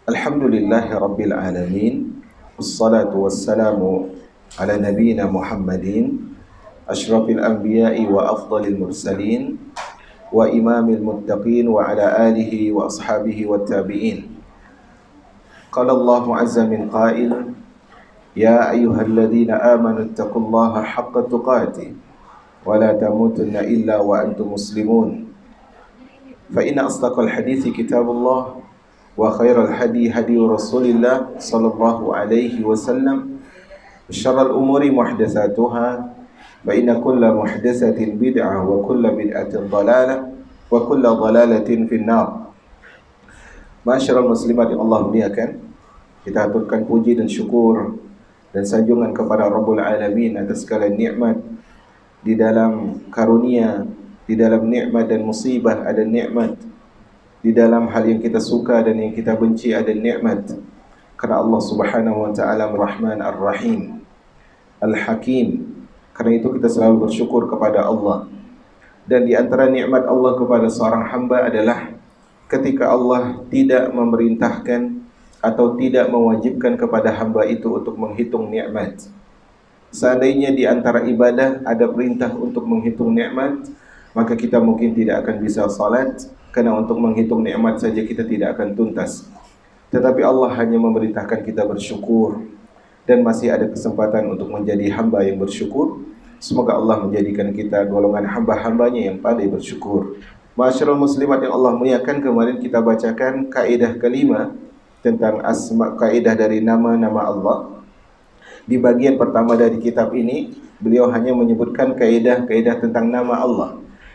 Alhamdulillahi Rabbil Alamin. Wassalatu wassalamu ala nabiyyina Muhammadin asyrafil anbiya'i wa afdalil mursalin wa imamil muttaqin wa ala alihi wa ashabihi wa tabi'in. Qala Allahu azza min qail, ya ayyuhalladzina amanu ittaqullaha haqqa tuqatih wa la tamutunna illa wa antum muslimun. Fa inna asdaqal hadithi kitabullah wa khairal hadi hadi Rasulillah sallallahu alaihi wasallam, syarrul umuri muhdatsatuha, fa inna kulla muhdatsatin bid'ah wa kulla bid'atin dhalalah wa kulla dhalalatin finnar. Masyarul muslimat yang Allah muliakan, kita aturkan puji dan syukur dan sanjungan kepada Rabbul Alamin atas segala nikmat. Di dalam karunia, di dalam nikmat dan musibah ada nikmat. Di dalam hal yang kita suka dan yang kita benci ada nikmat. Karena Allah Subhanahu wa taala Ar-Rahman Ar-Rahim, Al-Hakim. Karena itu kita selalu bersyukur kepada Allah. Dan di antara nikmat Allah kepada seorang hamba adalah ketika Allah tidak memerintahkan atau tidak mewajibkan kepada hamba itu untuk menghitung nikmat. Seandainya di antara ibadah ada perintah untuk menghitung nikmat, maka kita mungkin tidak akan bisa salat, karena untuk menghitung nikmat saja kita tidak akan tuntas. Tetapi Allah hanya memerintahkan kita bersyukur, dan masih ada kesempatan untuk menjadi hamba yang bersyukur. Semoga Allah menjadikan kita golongan hamba-hambanya yang pandai bersyukur. Masyarul muslimat yang Allah muliakan, kemarin kita bacakan kaidah kelima tentang kaidah dari nama-nama Allah. Di bagian pertama dari kitab ini, beliau hanya menyebutkan kaidah-kaidah tentang nama Allah.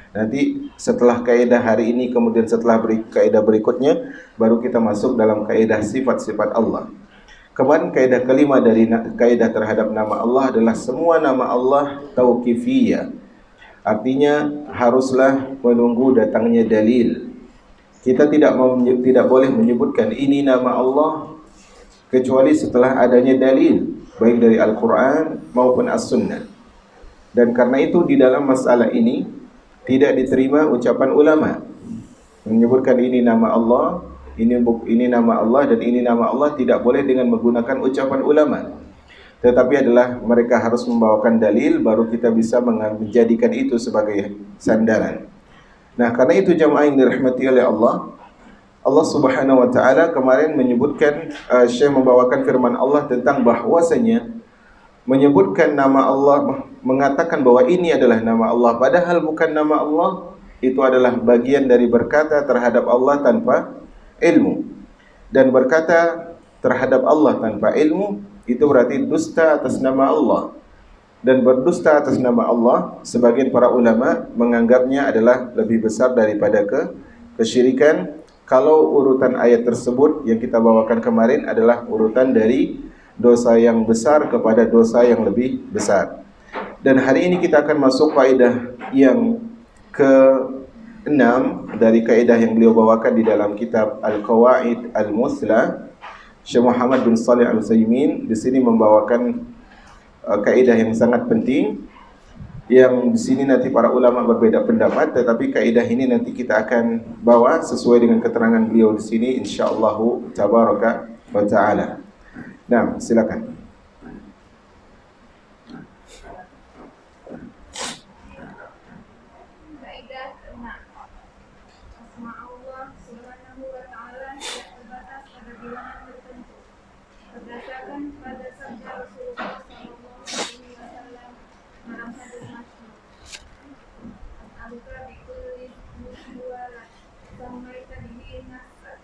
Nanti setelah kaidah hari ini, kemudian setelah kaidah berikutnya, baru kita masuk dalam kaidah sifat-sifat Allah. Kemarin kaidah kelima dari kaidah terhadap nama Allah adalah semua nama Allah tauqifiyah. Artinya haruslah menunggu datangnya dalil. Kita tidak boleh menyebutkan ini nama Allah kecuali setelah adanya dalil, baik dari Al-Quran maupun As-Sunnah. Dan karena itu di dalam masalah ini tidak diterima ucapan ulama menyebutkan ini nama Allah, ini nama Allah dan ini nama Allah, tidak boleh dengan menggunakan ucapan ulama. Tetapi adalah mereka harus membawakan dalil, baru kita bisa menjadikan itu sebagai sandaran. Nah, karena itu jamaah yang dirahmati oleh Allah, Allah Subhanahu wa taala kemarin menyebutkan, Syekh membawakan firman Allah tentang bahwasanya menyebutkan nama Allah, mengatakan bahwa ini adalah nama Allah padahal bukan nama Allah, itu adalah bagian dari berkata terhadap Allah tanpa ilmu. Dan berkata terhadap Allah tanpa ilmu itu berarti dusta atas nama Allah. Dan berdusta atas nama Allah, sebagian para ulama menganggapnya adalah lebih besar daripada kesyirikan, kalau urutan ayat tersebut yang kita bawakan kemarin adalah urutan dari dosa yang besar kepada dosa yang lebih besar. Dan hari ini kita akan masuk kaidah yang ke-6 dari kaidah yang beliau bawakan di dalam kitab Al-Qawaid Al-Musla. Syekh Muhammad bin Shalih Al-Utsaimin di sini membawakan kaidah yang sangat penting, yang di sini nanti para ulama berbeda pendapat, tetapi kaidah ini nanti kita akan bawa sesuai dengan keterangan beliau di sini insyaallah tabaraka wa taala. Nah, silakan. Kaidah ke-6. Asma Allah Subhanahu wa taala tidak terbatas pada bilangan tertentu. Berdasarkan pada sabda Rasulullah sallallahu alaihi wasallam dalam hadis masyhur, "Al-Qur'an bikulli musyawarah sampai tadihi nafsat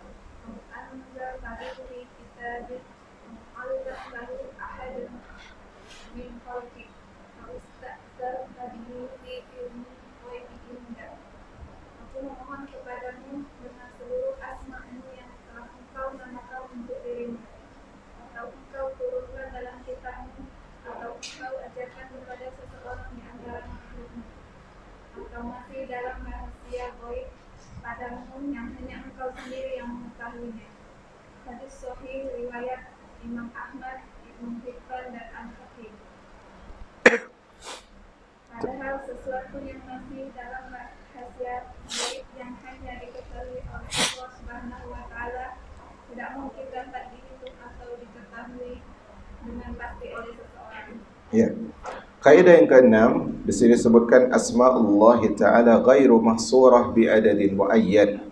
anzal bahi kitabih Allah lahu ahadun min khalqi faustazar tadihi fi ilmi ghaib indah." Aku memohon kepadamu dengan seluruh asma-Mu yang telah Engkau namakan untuk dirimu, atau Engkau turunkan dalam kitab-Mu, atau Engkau ajarkan kepada seseorang di antara makhluk-Mu, atau masih dalam rahasia ghaib padamu yang hanya Engkau sendiri yang mengetahuinya. Hadis sahih riwayat Imam Ahmad, Ibnu Hibban dan Al-Hakim. Padahal sesuatu yang masih dalam rahasia gaib yang hanya diketahui oleh Allah Subhanahu wa taala tidak mau kita Kaidah yang keenam, di sini disebutkan asma'ullah ta'ala ghairu mahsurah bi adadin muayyan.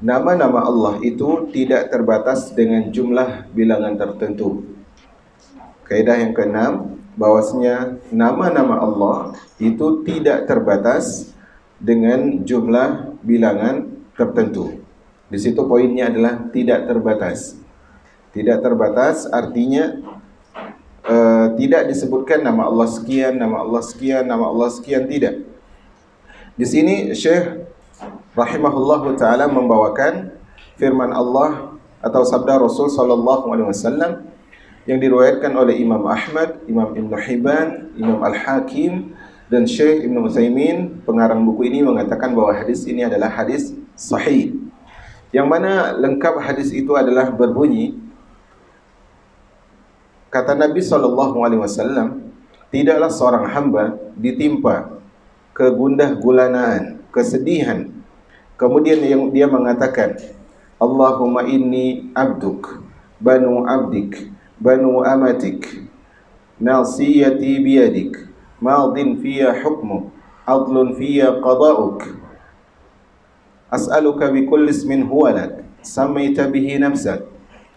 Nama-nama Allah itu tidak terbatas dengan jumlah bilangan tertentu. Kaidah yang keenam, bahwasanya nama-nama Allah itu tidak terbatas dengan jumlah bilangan tertentu. Di situ poinnya adalah tidak terbatas. Tidak terbatas artinya tidak disebutkan nama Allah sekian, nama Allah sekian, nama Allah sekian, tidak. Di sini Syekh rahimahullahu taala membawakan firman Allah atau sabda Rasul sallallahu alaihi wasallam yang diriwayatkan oleh Imam Ahmad, Imam Ibn Hibban, Imam Al-Hakim dan Syekh Ibn Utsaimin, pengarang buku ini, mengatakan bahwa hadis ini adalah hadis sahih. Yang mana lengkap hadis itu adalah berbunyi, kata Nabi SAW, tidaklah seorang hamba ditimpa kegundah gulanaan, kesedihan, kemudian dia mengatakan, Allahumma inni abduk, banu abdik, banu amatik, nasiyati biyadik, madin fiya hukmuk, adlun fiya qada'uk, as'aluka bikulli ismin huwa lak, sammaita bihi nafsak,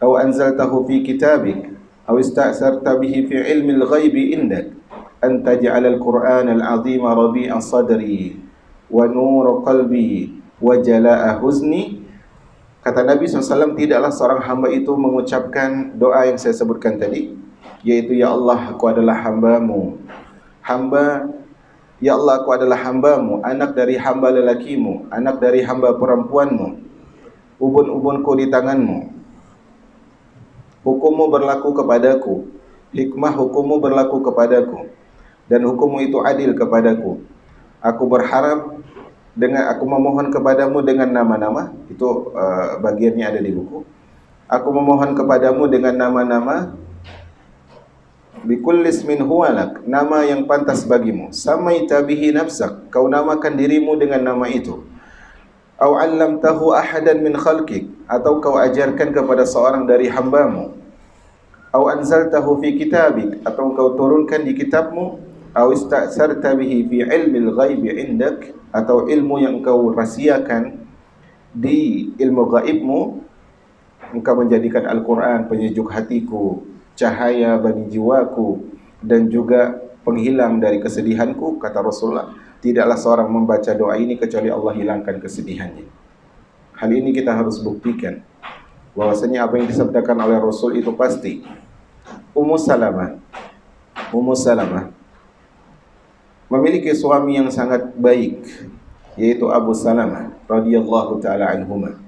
aw anzaltahu fi kitabik, أو استأثرت به في علم الغيب عندك أن تجعل القرآن العظيم ربيع صدري ونور قلبي وجلاء حزني. Kata Nabi SAW, tidaklah seorang hamba itu mengucapkan doa yang saya sebutkan tadi, yaitu ya Allah, aku adalah hambamu, ya Allah, aku adalah hambamu, anak dari hamba lelakimu, anak dari hamba perempuanmu, ubun-ubunku di tanganmu, hukummu berlaku kepadaku, hikmah hukummu berlaku kepadaku, dan hukummu itu adil kepadaku. Aku berharap aku memohon kepadamu dengan nama-nama, itu bagiannya ada di buku. Aku memohon kepadamu dengan nama-nama, bikulli ismin huwa lak, nama yang pantas bagimu, samaita bihi nafsak, kau namakan dirimu dengan nama itu, au 'allamtahu ahadan min khalqik, atau kau ajarkan kepada seorang dari hambamu, au anzaltahu fi kitabik, atau kau turunkan di kitabmu, au ista'sarta bihi fi ilmil ghaibi indak, atau ilmu yang kau rahsiakan di ilmu gaibmu, engkau menjadikan Al-Quran penyejuk hatiku, cahaya bagi jiwaku, dan juga penghilang dari kesedihanku. Kata Rasulullah, tidaklah seorang membaca doa ini kecuali Allah hilangkan kesedihannya. Hal ini kita harus buktikan bahwasanya apa yang disabdakan oleh Rasul itu pasti. Ummu Salamah memiliki suami yang sangat baik, yaitu Abu Salamah radhiyallahu taala anhuma,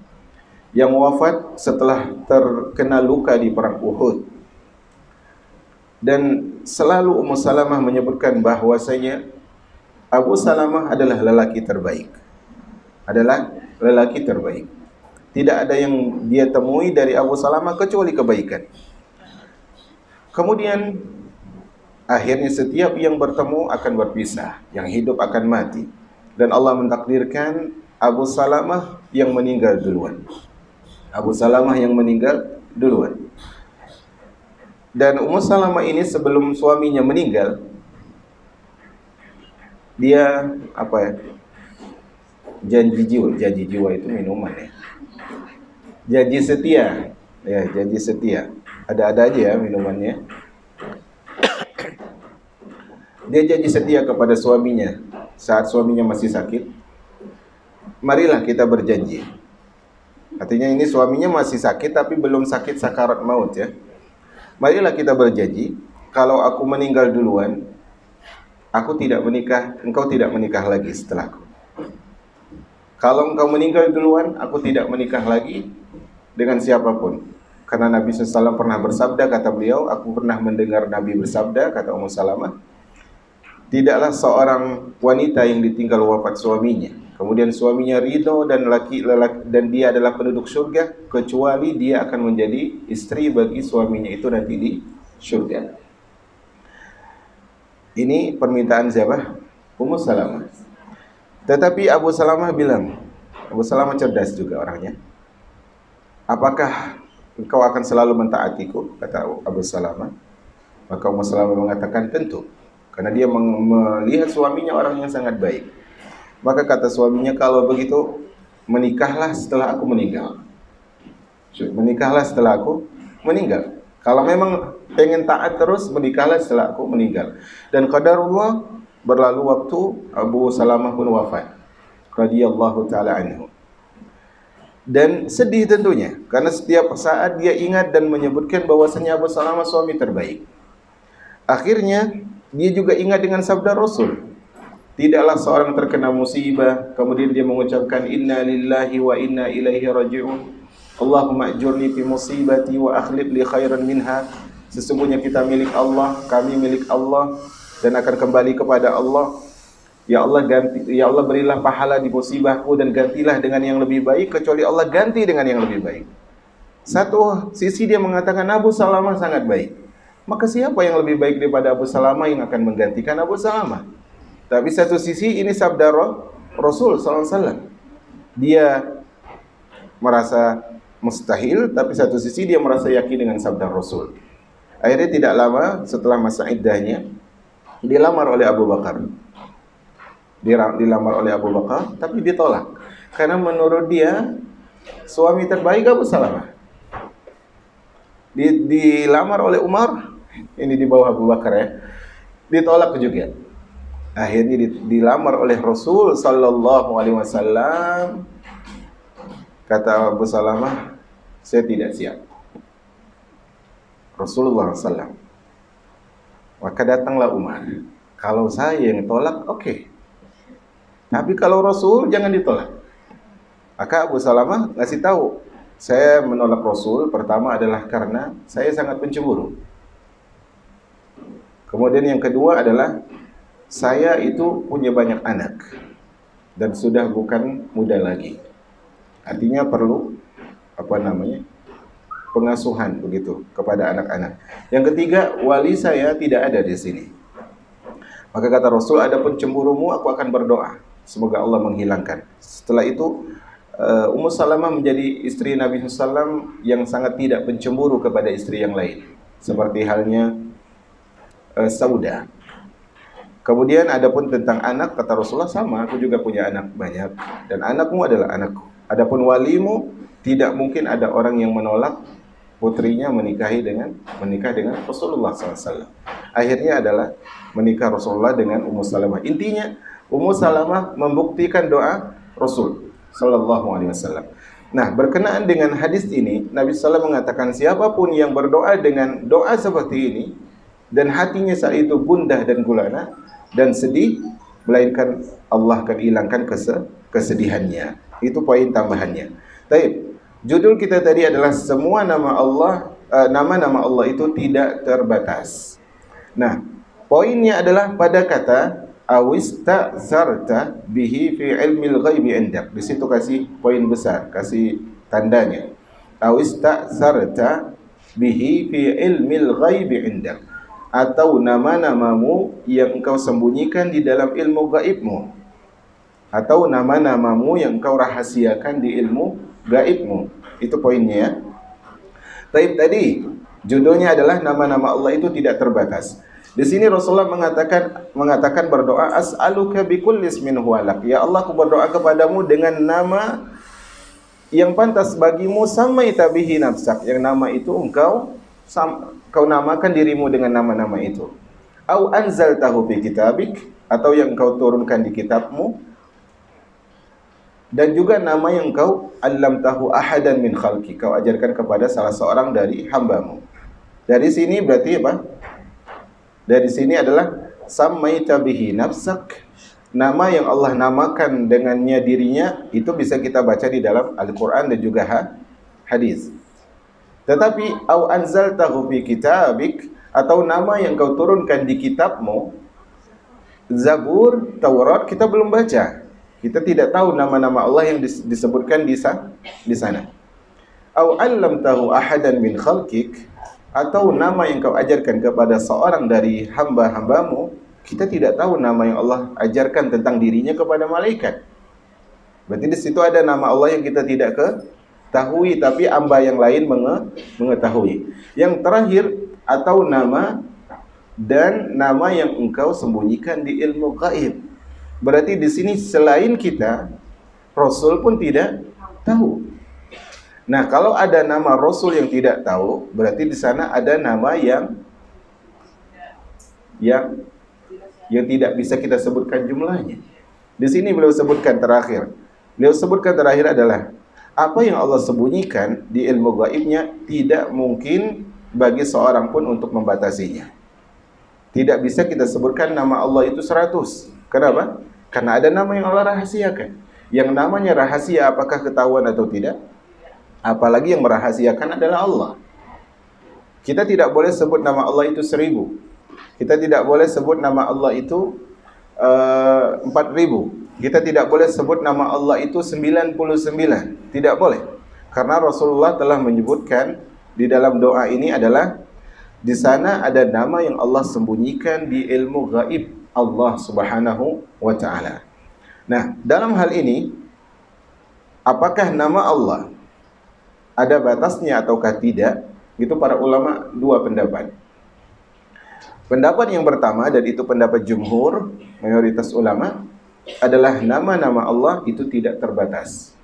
yang wafat setelah terkena luka di perang Uhud. Dan selalu Ummu Salamah menyebutkan bahwasanya Abu Salamah adalah lelaki terbaik. Tidak ada yang dia temui dari Abu Salamah kecuali kebaikan. Kemudian akhirnya setiap yang bertemu akan berpisah, yang hidup akan mati, dan Allah mentakdirkan Abu Salamah yang meninggal duluan. Dan Ummu Salamah ini sebelum suaminya meninggal, dia janji jiwa itu minuman ya. Janji setia. Ada-ada aja ya minumannya. Dia janji setia kepada suaminya saat suaminya masih sakit. Marilah kita berjanji. Artinya ini suaminya masih sakit tapi belum sakit sakarat maut ya. Marilah kita berjanji, kalau aku meninggal duluan, engkau tidak menikah lagi setelahku. Kalau engkau meninggal duluan, aku tidak menikah lagi dengan siapapun. Karena Nabi SAW pernah bersabda, kata beliau, aku pernah mendengar Nabi bersabda, kata Ummu Salamah, tidaklah seorang wanita yang ditinggal wafat suaminya, kemudian suaminya ridho dan dan dia adalah penduduk surga, kecuali dia akan menjadi istri bagi suaminya itu nanti di surga. Ini permintaan siapa? Ummu Salamah. Tetapi Abu Salamah bilang, Abu Salamah cerdas juga orangnya. Apakah engkau akan selalu mentaatiku? Kata Abu Salamah. Maka Ummu Salamah mengatakan, tentu. karena dia melihat suaminya orang yang sangat baik. Maka kata suaminya, kalau begitu menikahlah setelah aku meninggal. Menikahlah setelah aku meninggal. Kalau memang pengen taat terus, menikahlah setelah aku meninggal. Dan qadarullah, berlalu waktu, Abu Salamah pun wafat radhiyallahu taala anhu. Dan sedih tentunya, karena setiap saat dia ingat dan menyebutkan bahwasanya Abu Salamah suami terbaik. Akhirnya dia juga ingat dengan sabda Rasul, tidaklah seorang terkena musibah kemudian dia mengucapkan inna lillahi wa inna ilaihi raji'un, Allahumma ajurni fi musibati wa akhlif li khairan minha. Sesungguhnya kita milik Allah, kami milik Allah, dan akan kembali kepada Allah. Ya Allah, ya Allah berilah pahala di musibahku dan gantilah dengan yang lebih baik, kecuali Allah ganti dengan yang lebih baik. Satu sisi dia mengatakan Abu Salamah sangat baik. Maka siapa yang lebih baik daripada Abu Salamah yang akan menggantikan Abu Salamah? Tapi satu sisi ini sabda Rasul SAW. Dia merasa mustahil, tapi satu sisi dia merasa yakin dengan sabda Rasul. Akhirnya tidak lama setelah masa iddahnya, dilamar oleh Abu Bakar. Dilamar oleh Abu Bakar, tapi ditolak. Karena menurut dia, suami terbaik Abu Salamah. Dilamar oleh Umar, ini di bawah Abu Bakar ya, ditolak juga. Akhirnya dilamar oleh Rasul sallallahu alaihi wasallam. Kata Abu Salamah, saya tidak siap. Rasulullah SAW. Maka datanglah Umar. Kalau saya yang tolak, oke. Tapi kalau Rasul, jangan ditolak. Maka Abu Salamah ngasih tahu, saya menolak Rasul pertama adalah karena saya sangat pencemburu. Kemudian yang kedua adalah saya itu punya banyak anak dan sudah bukan muda lagi. Artinya perlu pengasuhan begitu kepada anak-anak. Yang ketiga, wali saya tidak ada di sini. Maka kata Rasul, adapun cemburumu aku akan berdoa semoga Allah menghilangkan. Setelah itu Ummu Salamah menjadi istri Nabi SAW yang sangat tidak pencemburu kepada istri yang lain, seperti halnya Saudah. Kemudian adapun tentang anak, kata Rasulullah, sama, aku juga punya anak banyak dan anakmu adalah anakku. Adapun walimu, tidak mungkin ada orang yang menolak putrinya menikah dengan Rasulullah SAW. Akhirnya adalah menikah Rasulullah dengan Ummu Salamah. Intinya Ummu Salamah membuktikan doa Rasul sallallahu alaihi wasallam. Nah, berkenaan dengan hadis ini, Nabi SAW mengatakan siapapun yang berdoa dengan doa seperti ini dan hatinya saat itu gundah dan gulana dan sedih, melainkan Allah akan hilangkan kesedihannya. Itu poin tambahannya. Baik, judul kita tadi adalah semua nama Allah, nama-nama Allah itu tidak terbatas. Nah, poinnya adalah pada kata awista'zarta bihi fi ilmil ghaibi indak. Di situ kasih poin besar, kasih tandanya. Awista'zarta bihi fi ilmil ghaibi indak. Atau nama-namamu yang engkau sembunyikan di dalam ilmu gaibmu, atau nama-namamu yang engkau rahasiakan di ilmu gaibmu. Itu poinnya ya. Taib tadi judulnya adalah nama-nama Allah itu tidak terbatas. Di sini Rasulullah mengatakan berdoa, as'aluka bikulli ismin huwa lak. Ya Allah, aku berdoa kepadamu dengan nama yang pantas bagimu, samaita bihi nafsak, yang nama itu engkau namakan dirimu dengan nama-nama itu. Au anzaltahu fi kitabik, atau yang engkau turunkan di kitabmu, dan juga nama yang engkau allamtahu ahadan min khalqi, kau ajarkan kepada salah seorang dari hambamu. Dari sini berarti apa? Dari sini adalah samaita bihi nafsak, nama yang Allah namakan dengannya dirinya, itu bisa kita baca di dalam Al-Quran dan juga hadis. Tetapi au anzaltahu fi kitabik, atau nama yang kau turunkan di kitabmu, Zabur, Taurat, kita belum baca. Kita tidak tahu nama-nama Allah yang disebutkan di sana. Au allamtahu ahadan min khalqik, atau nama yang kau ajarkan kepada seorang dari hamba-hambamu, kita tidak tahu nama yang Allah ajarkan tentang dirinya kepada malaikat. Berarti di situ ada nama Allah yang kita tidak ketahui, tapi hamba yang lain mengetahui. Yang terakhir, atau nama dan nama yang engkau sembunyikan di ilmu gaib. Berarti di sini selain kita, Rasul pun tidak tahu. Nah, kalau ada nama Rasul yang tidak tahu, berarti di sana ada nama yang tidak bisa kita sebutkan jumlahnya. Di sini beliau sebutkan terakhir. Beliau sebutkan terakhir adalah apa yang Allah sembunyikan di ilmu gaibnya tidak mungkin bagi seorang pun untuk membatasinya. Tidak bisa kita sebutkan nama Allah itu 100. Kenapa? Karena ada nama yang Allah rahasiakan. Yang namanya rahasia apakah ketahuan atau tidak? Apalagi yang merahasiakan adalah Allah. Kita tidak boleh sebut nama Allah itu 1000. Kita tidak boleh sebut nama Allah itu 4000. Kita tidak boleh sebut nama Allah itu 99. Tidak boleh. Karena Rasulullah telah menyebutkan di dalam doa ini adalah di sana ada nama yang Allah sembunyikan di ilmu gaib Allah Subhanahu wa taala. Nah, dalam hal ini apakah nama Allah ada batasnya ataukah tidak? Itu para ulama dua pendapat. Pendapat yang pertama, dan itu pendapat jumhur, mayoritas ulama, adalah nama-nama Allah itu tidak terbatas.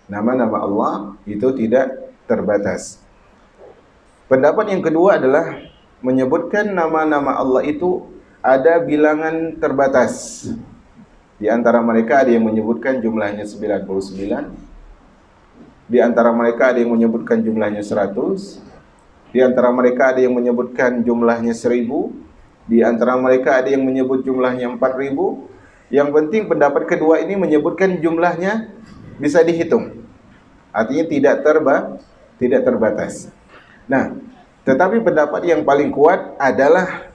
Nama-nama Allah itu tidak terbatas. Pendapat yang kedua adalah menyebutkan nama-nama Allah itu ada bilangan terbatas. Di antara mereka ada yang menyebutkan jumlahnya 99. Di antara mereka ada yang menyebutkan jumlahnya 100. Di antara mereka ada yang menyebutkan jumlahnya 1000. Di antara mereka ada yang menyebut jumlahnya 4000. Yang penting pendapat kedua ini menyebutkan jumlahnya bisa dihitung. Artinya tidak terbatas. Nah, tetapi pendapat yang paling kuat adalah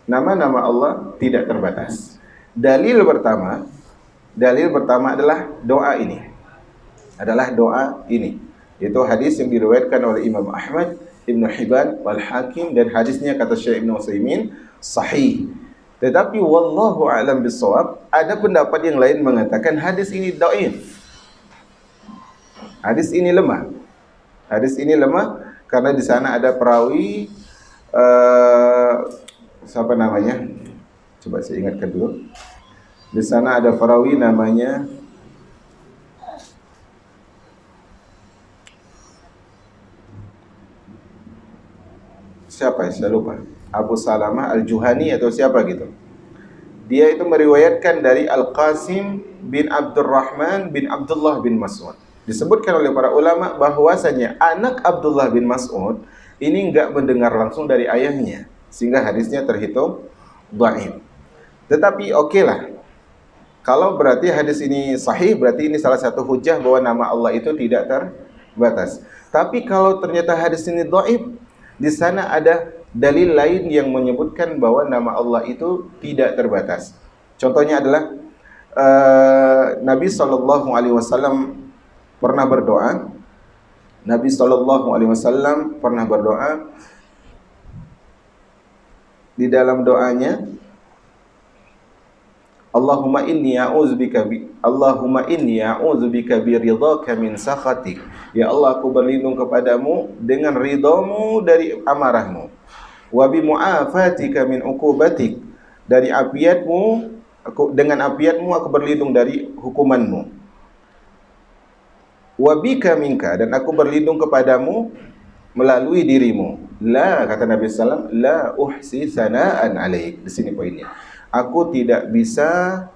nama-nama Allah tidak terbatas. Dalil pertama adalah doa ini. Itu hadis yang diriwayatkan oleh Imam Ahmad, Ibnu Hibban, wal Hakim, dan hadisnya kata Syekh Ibnu Utsaimin sahih. Tetapi wallahu a'lam bissawab, ada pendapat yang lain mengatakan hadis ini dhaif. Hadis ini lemah. Karena di sana ada perawi siapa namanya? Coba saya ingatkan dulu. Di sana ada perawi namanya siapa ya? Saya lupa. Abu Salamah Al-Juhani atau siapa gitu. Dia itu meriwayatkan dari Al-Qasim bin Abdurrahman bin Abdullah bin Mas'ud. Disebutkan oleh para ulama bahwasanya anak Abdullah bin Mas'ud ini enggak mendengar langsung dari ayahnya, sehingga hadisnya terhitung dhaif. Tetapi okelah. Kalau berarti hadis ini sahih, berarti ini salah satu hujah bahwa nama Allah itu tidak terbatas. Tapi kalau ternyata hadis ini dhaif, di sana ada dalil lain yang menyebutkan bahwa nama Allah itu tidak terbatas. Contohnya adalah Nabi SAW pernah berdoa. Di dalam doanya, Allahumma inni a'udzubika biridhaka min sakhatik. Ya Allah, aku berlindung kepadamu dengan ridhamu dari amarahmu. Wa bi mu'afatika min uqubatik, dari afiatmu, dengan afiatmu aku berlindung dari hukumanmu. Wa bika minka, dan aku berlindung kepadamu melalui dirimu. La, kata Nabi sallallahu alaihi wasallam, la uhsi sana'an alaik. Di sini poinnya. Aku tidak bisa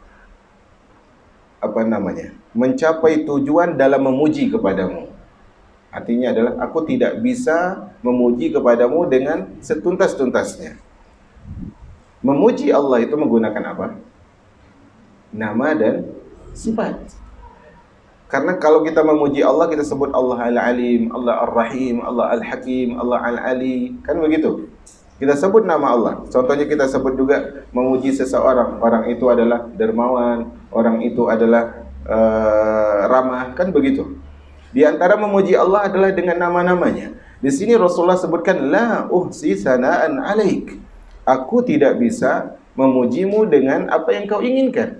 mencapai tujuan dalam memuji kepadamu. Artinya adalah aku tidak bisa memuji kepadamu dengan setuntas-tuntasnya. Memuji Allah itu menggunakan apa? Nama dan sifat. Karena kalau kita memuji Allah, kita sebut Allah Al-Alim, Allah Ar-Rahim, Allah Al-Hakim, Allah Al-Ali, kan begitu. Kita sebut nama Allah. Contohnya kita sebut juga memuji seseorang. Orang itu adalah dermawan, orang itu adalah ramah, kan begitu. Di antara memuji Allah adalah dengan nama-namanya. Di sini Rasulullah sebutkan la uhsi sana'an alaik. Aku tidak bisa memujimu dengan apa yang kau inginkan.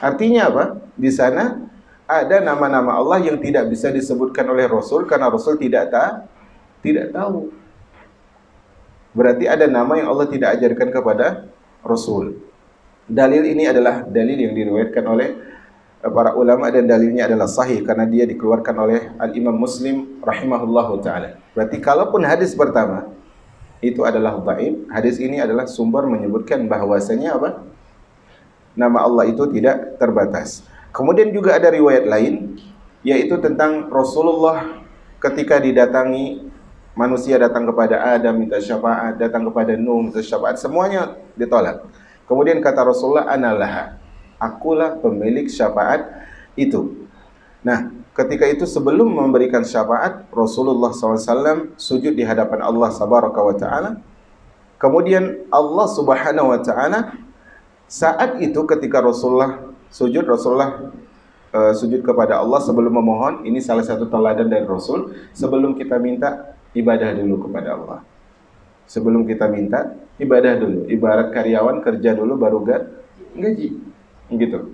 Artinya apa? Di sana ada nama-nama Allah yang tidak bisa disebutkan oleh Rasul karena Rasul tidak tahu. Berarti ada nama yang Allah tidak ajarkan kepada Rasul. Dalil ini adalah dalil yang diriwayatkan oleh para ulama dan dalilnya adalah sahih karena dia dikeluarkan oleh Al-Imam Muslim rahimahullahu taala. Berarti kalaupun hadis pertama itu adalah dhaif, hadis ini adalah sumber menyebutkan bahwasanya apa? Nama Allah itu tidak terbatas. Kemudian juga ada riwayat lain yaitu tentang Rasulullah ketika didatangi manusia datang kepada Adam minta syafaat, datang kepada Nuh minta syafaat, semuanya ditolak. Kemudian kata Rasulullah, "Anallaha." Akulah pemilik syafaat itu. Nah, ketika itu sebelum memberikan syafaat, Rasulullah SAW sujud di hadapan Allah Subhanahu wa Ta'ala. Kemudian Allah Subhanahu wa Ta'ala saat itu ketika Rasulullah sujud kepada Allah sebelum memohon. Ini salah satu teladan dari Rasul. Sebelum kita minta, ibadah dulu kepada Allah. Sebelum kita minta, ibadah dulu. Ibarat karyawan kerja dulu baru gaji. Gitu.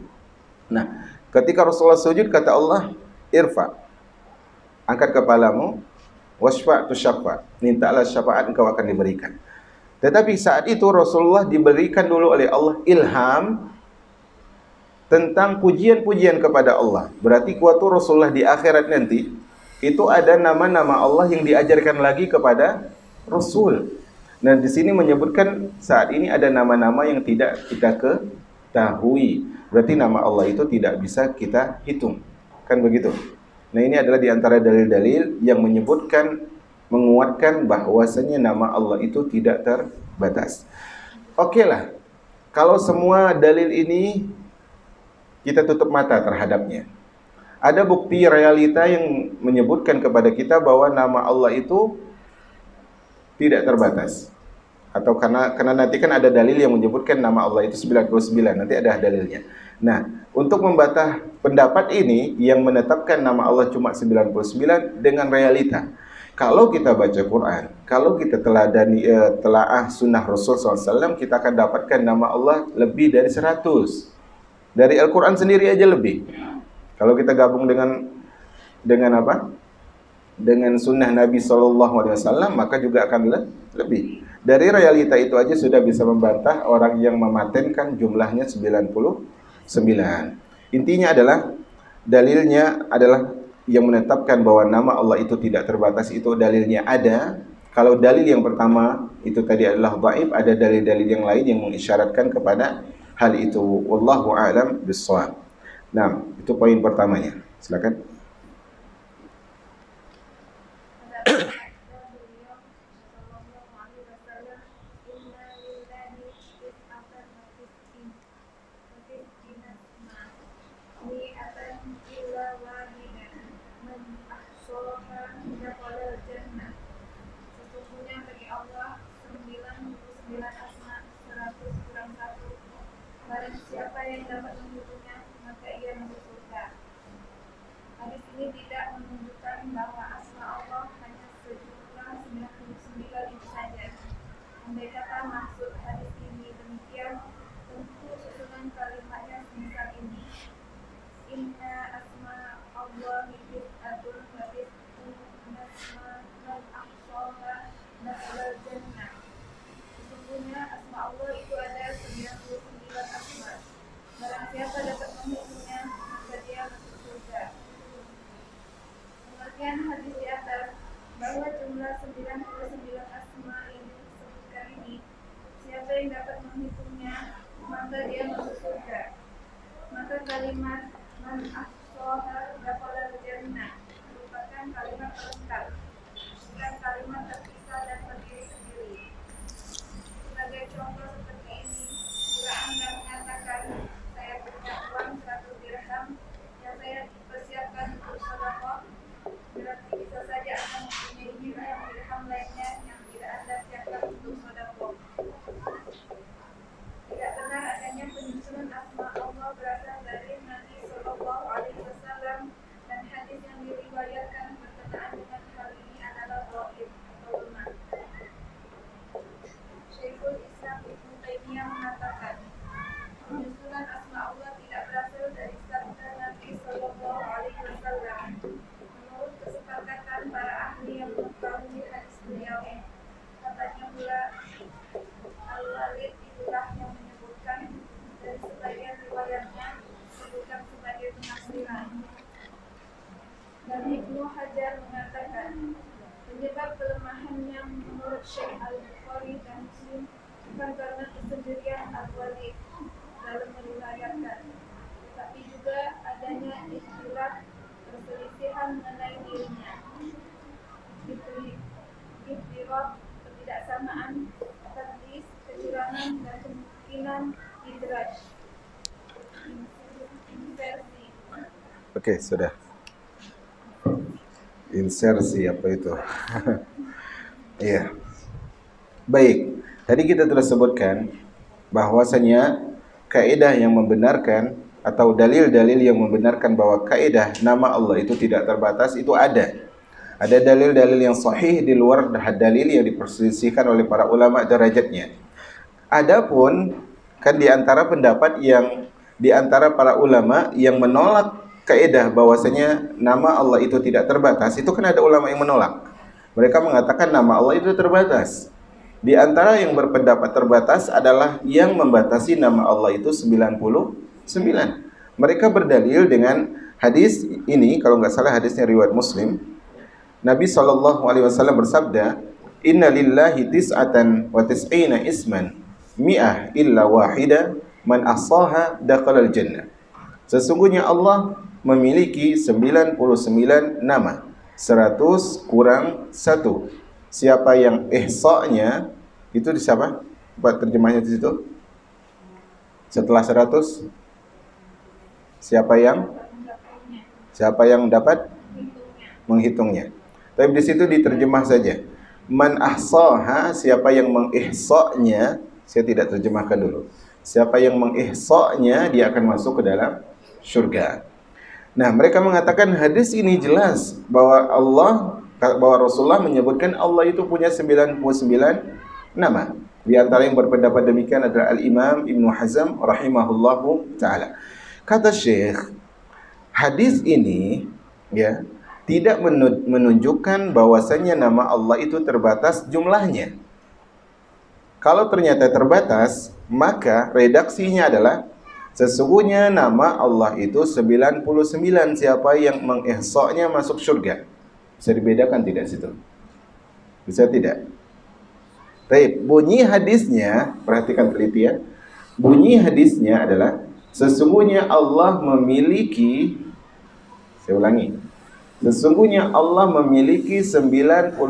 Nah, ketika Rasulullah sujud kata Allah, "Irfa." Angkat kepalamu, wasfa' tusyaffa. Mintalah syafaat engkau akan diberikan. Tetapi saat itu Rasulullah diberikan dulu oleh Allah ilham tentang pujian-pujian kepada Allah. Berarti waktu Rasulullah di akhirat nanti itu ada nama-nama Allah yang diajarkan lagi kepada Rasul. Nah, di sini menyebutkan saat ini ada nama-nama yang tidak kita ketahui. Berarti nama Allah itu tidak bisa kita hitung. Kan begitu? Nah, ini adalah di antara dalil-dalil yang menyebutkan, menguatkan bahwasanya nama Allah itu tidak terbatas. Oke lah. Kalau semua dalil ini kita tutup mata terhadapnya. Ada bukti realita yang menyebutkan kepada kita bahwa nama Allah itu tidak terbatas. Atau karena nanti kan ada dalil yang menyebutkan nama Allah itu 99, nanti ada dalilnya. Nah, untuk membantah pendapat ini yang menetapkan nama Allah cuma 99 dengan realita. Kalau kita baca Quran, kalau kita telaah sunnah Rasul SAW, kita akan dapatkan nama Allah lebih dari 100. Dari Al-Quran sendiri aja lebih. Kalau kita gabung dengan apa? Dengan sunnah Nabi SAW, maka juga akan lebih. Dari realita itu aja sudah bisa membantah orang yang mematenkan jumlahnya 99. Intinya adalah, dalilnya adalah yang menetapkan bahwa nama Allah itu tidak terbatas, itu dalilnya ada. Kalau dalil yang pertama itu tadi adalah dhaif, ada dalil-dalil yang lain yang mengisyaratkan kepada hal itu. Wallahu a'lam bishawab. Nah, itu poin pertamanya. Silakan. Sesungguhnya bagi Allah 99 asma 100 kurang 1. Barang siapa yang dapat menghitungnya, maka ia masuk surga. Hadis ini tidak menunjukkan bahwa asma Allah hanya sejumlah 99 itu saja. Andai kata maksud hadis ini demikian, tentu susunan kalimatnya semisal ini. Inna asma Allah bid'atun wa bid'un nasma man ahsaha dakhala jannah. Sesungguhnya asma Allah itu ada 99 asma. Barang siapa dapat menghitungnya, maka dia masuk surga. Pengertian hadis di atas bahwa jumlah 99 asma yang disebutkan ini, siapa yang dapat menghitungnya, maka dia masuk surga. Maka kalimat man ahsaha dakhala jannah merupakan kalimat pelengkap, bukan kalimat terpisah dan berdiri sendiri. Sebagai contoh seperti ini, bila Anda mengatakan, saya punya uang 100 dirham yang saya persiapkan untuk sedekah, berarti bisa saja Anda mempunyai dirham lainnya yang tidak Anda siapkan untuk sedekah. Tidak benar adanya penyusunan asma Allah berasal dari Nabi Sallallahu Alaihi Wasallam Ibnu Hajar mengatakan, penyebab kelemahannya menurut Syekh Al-Bukhari dan Muslim bukan karena kesendirian Al-Walid dalam meriwayatkan, tetapi juga adanya ikhtilaf perselisihan mengenai dirinya, ikhtilaf ketidaksamaan, tadlis, kecurangan dan kemungkinan idraj, inversi. Oke, sudah. Insersi apa itu? Iya. Baik. Tadi kita telah sebutkan bahwasanya kaidah yang membenarkan atau dalil-dalil yang membenarkan bahwa kaidah nama Allah itu tidak terbatas itu ada. Ada dalil-dalil yang sahih di luar dalil yang diperselisihkan oleh para ulama derajatnya. Adapun kan di antara pendapat yang di antara para ulama yang menolak kaidah bahwasanya nama Allah itu tidak terbatas, itu kan ada ulama yang menolak. Mereka mengatakan nama Allah itu terbatas. Di antara yang berpendapat terbatas adalah yang membatasi nama Allah itu 99. Mereka berdalil dengan hadis ini, kalau nggak salah hadisnya riwayat Muslim. Nabi SAW bersabda, Inna lillahi tis'atan wa tis'ina isman, mi'ah illa wahida, man ahsaha dakhalal jannah. Sesungguhnya Allah memiliki 99 nama, 100 kurang 1. Siapa yang ihsa'nya itu di siapa? Buat terjemahnya di situ. Setelah 100 siapa yang dapat menghitungnya. Tapi di situ diterjemah saja. Man ahsaha, siapa yang mengihsa'nya, saya tidak terjemahkan dulu. Siapa yang mengihsa'nya dia akan masuk ke dalam syurga. Nah, mereka mengatakan hadis ini jelas bahwa Rasulullah menyebutkan Allah itu punya 99 nama. Di antara yang berpendapat demikian adalah Al-Imam Ibnu Hazm rahimahullahu taala. Kata Syekh, hadis ini ya tidak menunjukkan bahwasanya nama Allah itu terbatas jumlahnya. Kalau ternyata terbatas, maka redaksinya adalah sesungguhnya nama Allah itu 99. Siapa yang mengihsa'nya masuk surga. Bisa dibedakan tidak situ? Bisa tidak? Baik, bunyi hadisnya, perhatikan teliti ya. Bunyi hadisnya adalah sesungguhnya Allah memiliki, saya ulangi, sesungguhnya Allah memiliki 99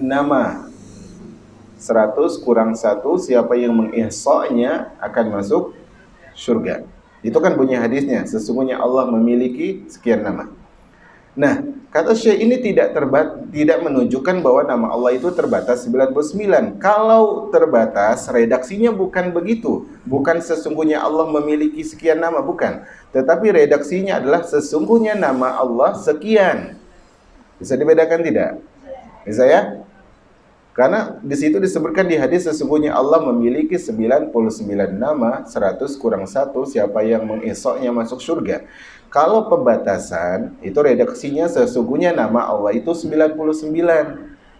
nama. 100 kurang 1, siapa yang mengihsa'nya akan masuk surga. Itu kan bunyi hadisnya, sesungguhnya Allah memiliki sekian nama. Nah, kata Syekh ini tidak menunjukkan bahwa nama Allah itu terbatas 99. Kalau terbatas, redaksinya bukan begitu. Bukan sesungguhnya Allah memiliki sekian nama, bukan. Tetapi redaksinya adalah sesungguhnya nama Allah sekian. Bisa dibedakan tidak? Bisa ya? Karena di situ disebutkan di hadis sesungguhnya Allah memiliki 99 nama, 100 kurang 1, siapa yang mengihsa'nya masuk surga. Kalau pembatasan, itu redaksinya sesungguhnya nama Allah itu 99.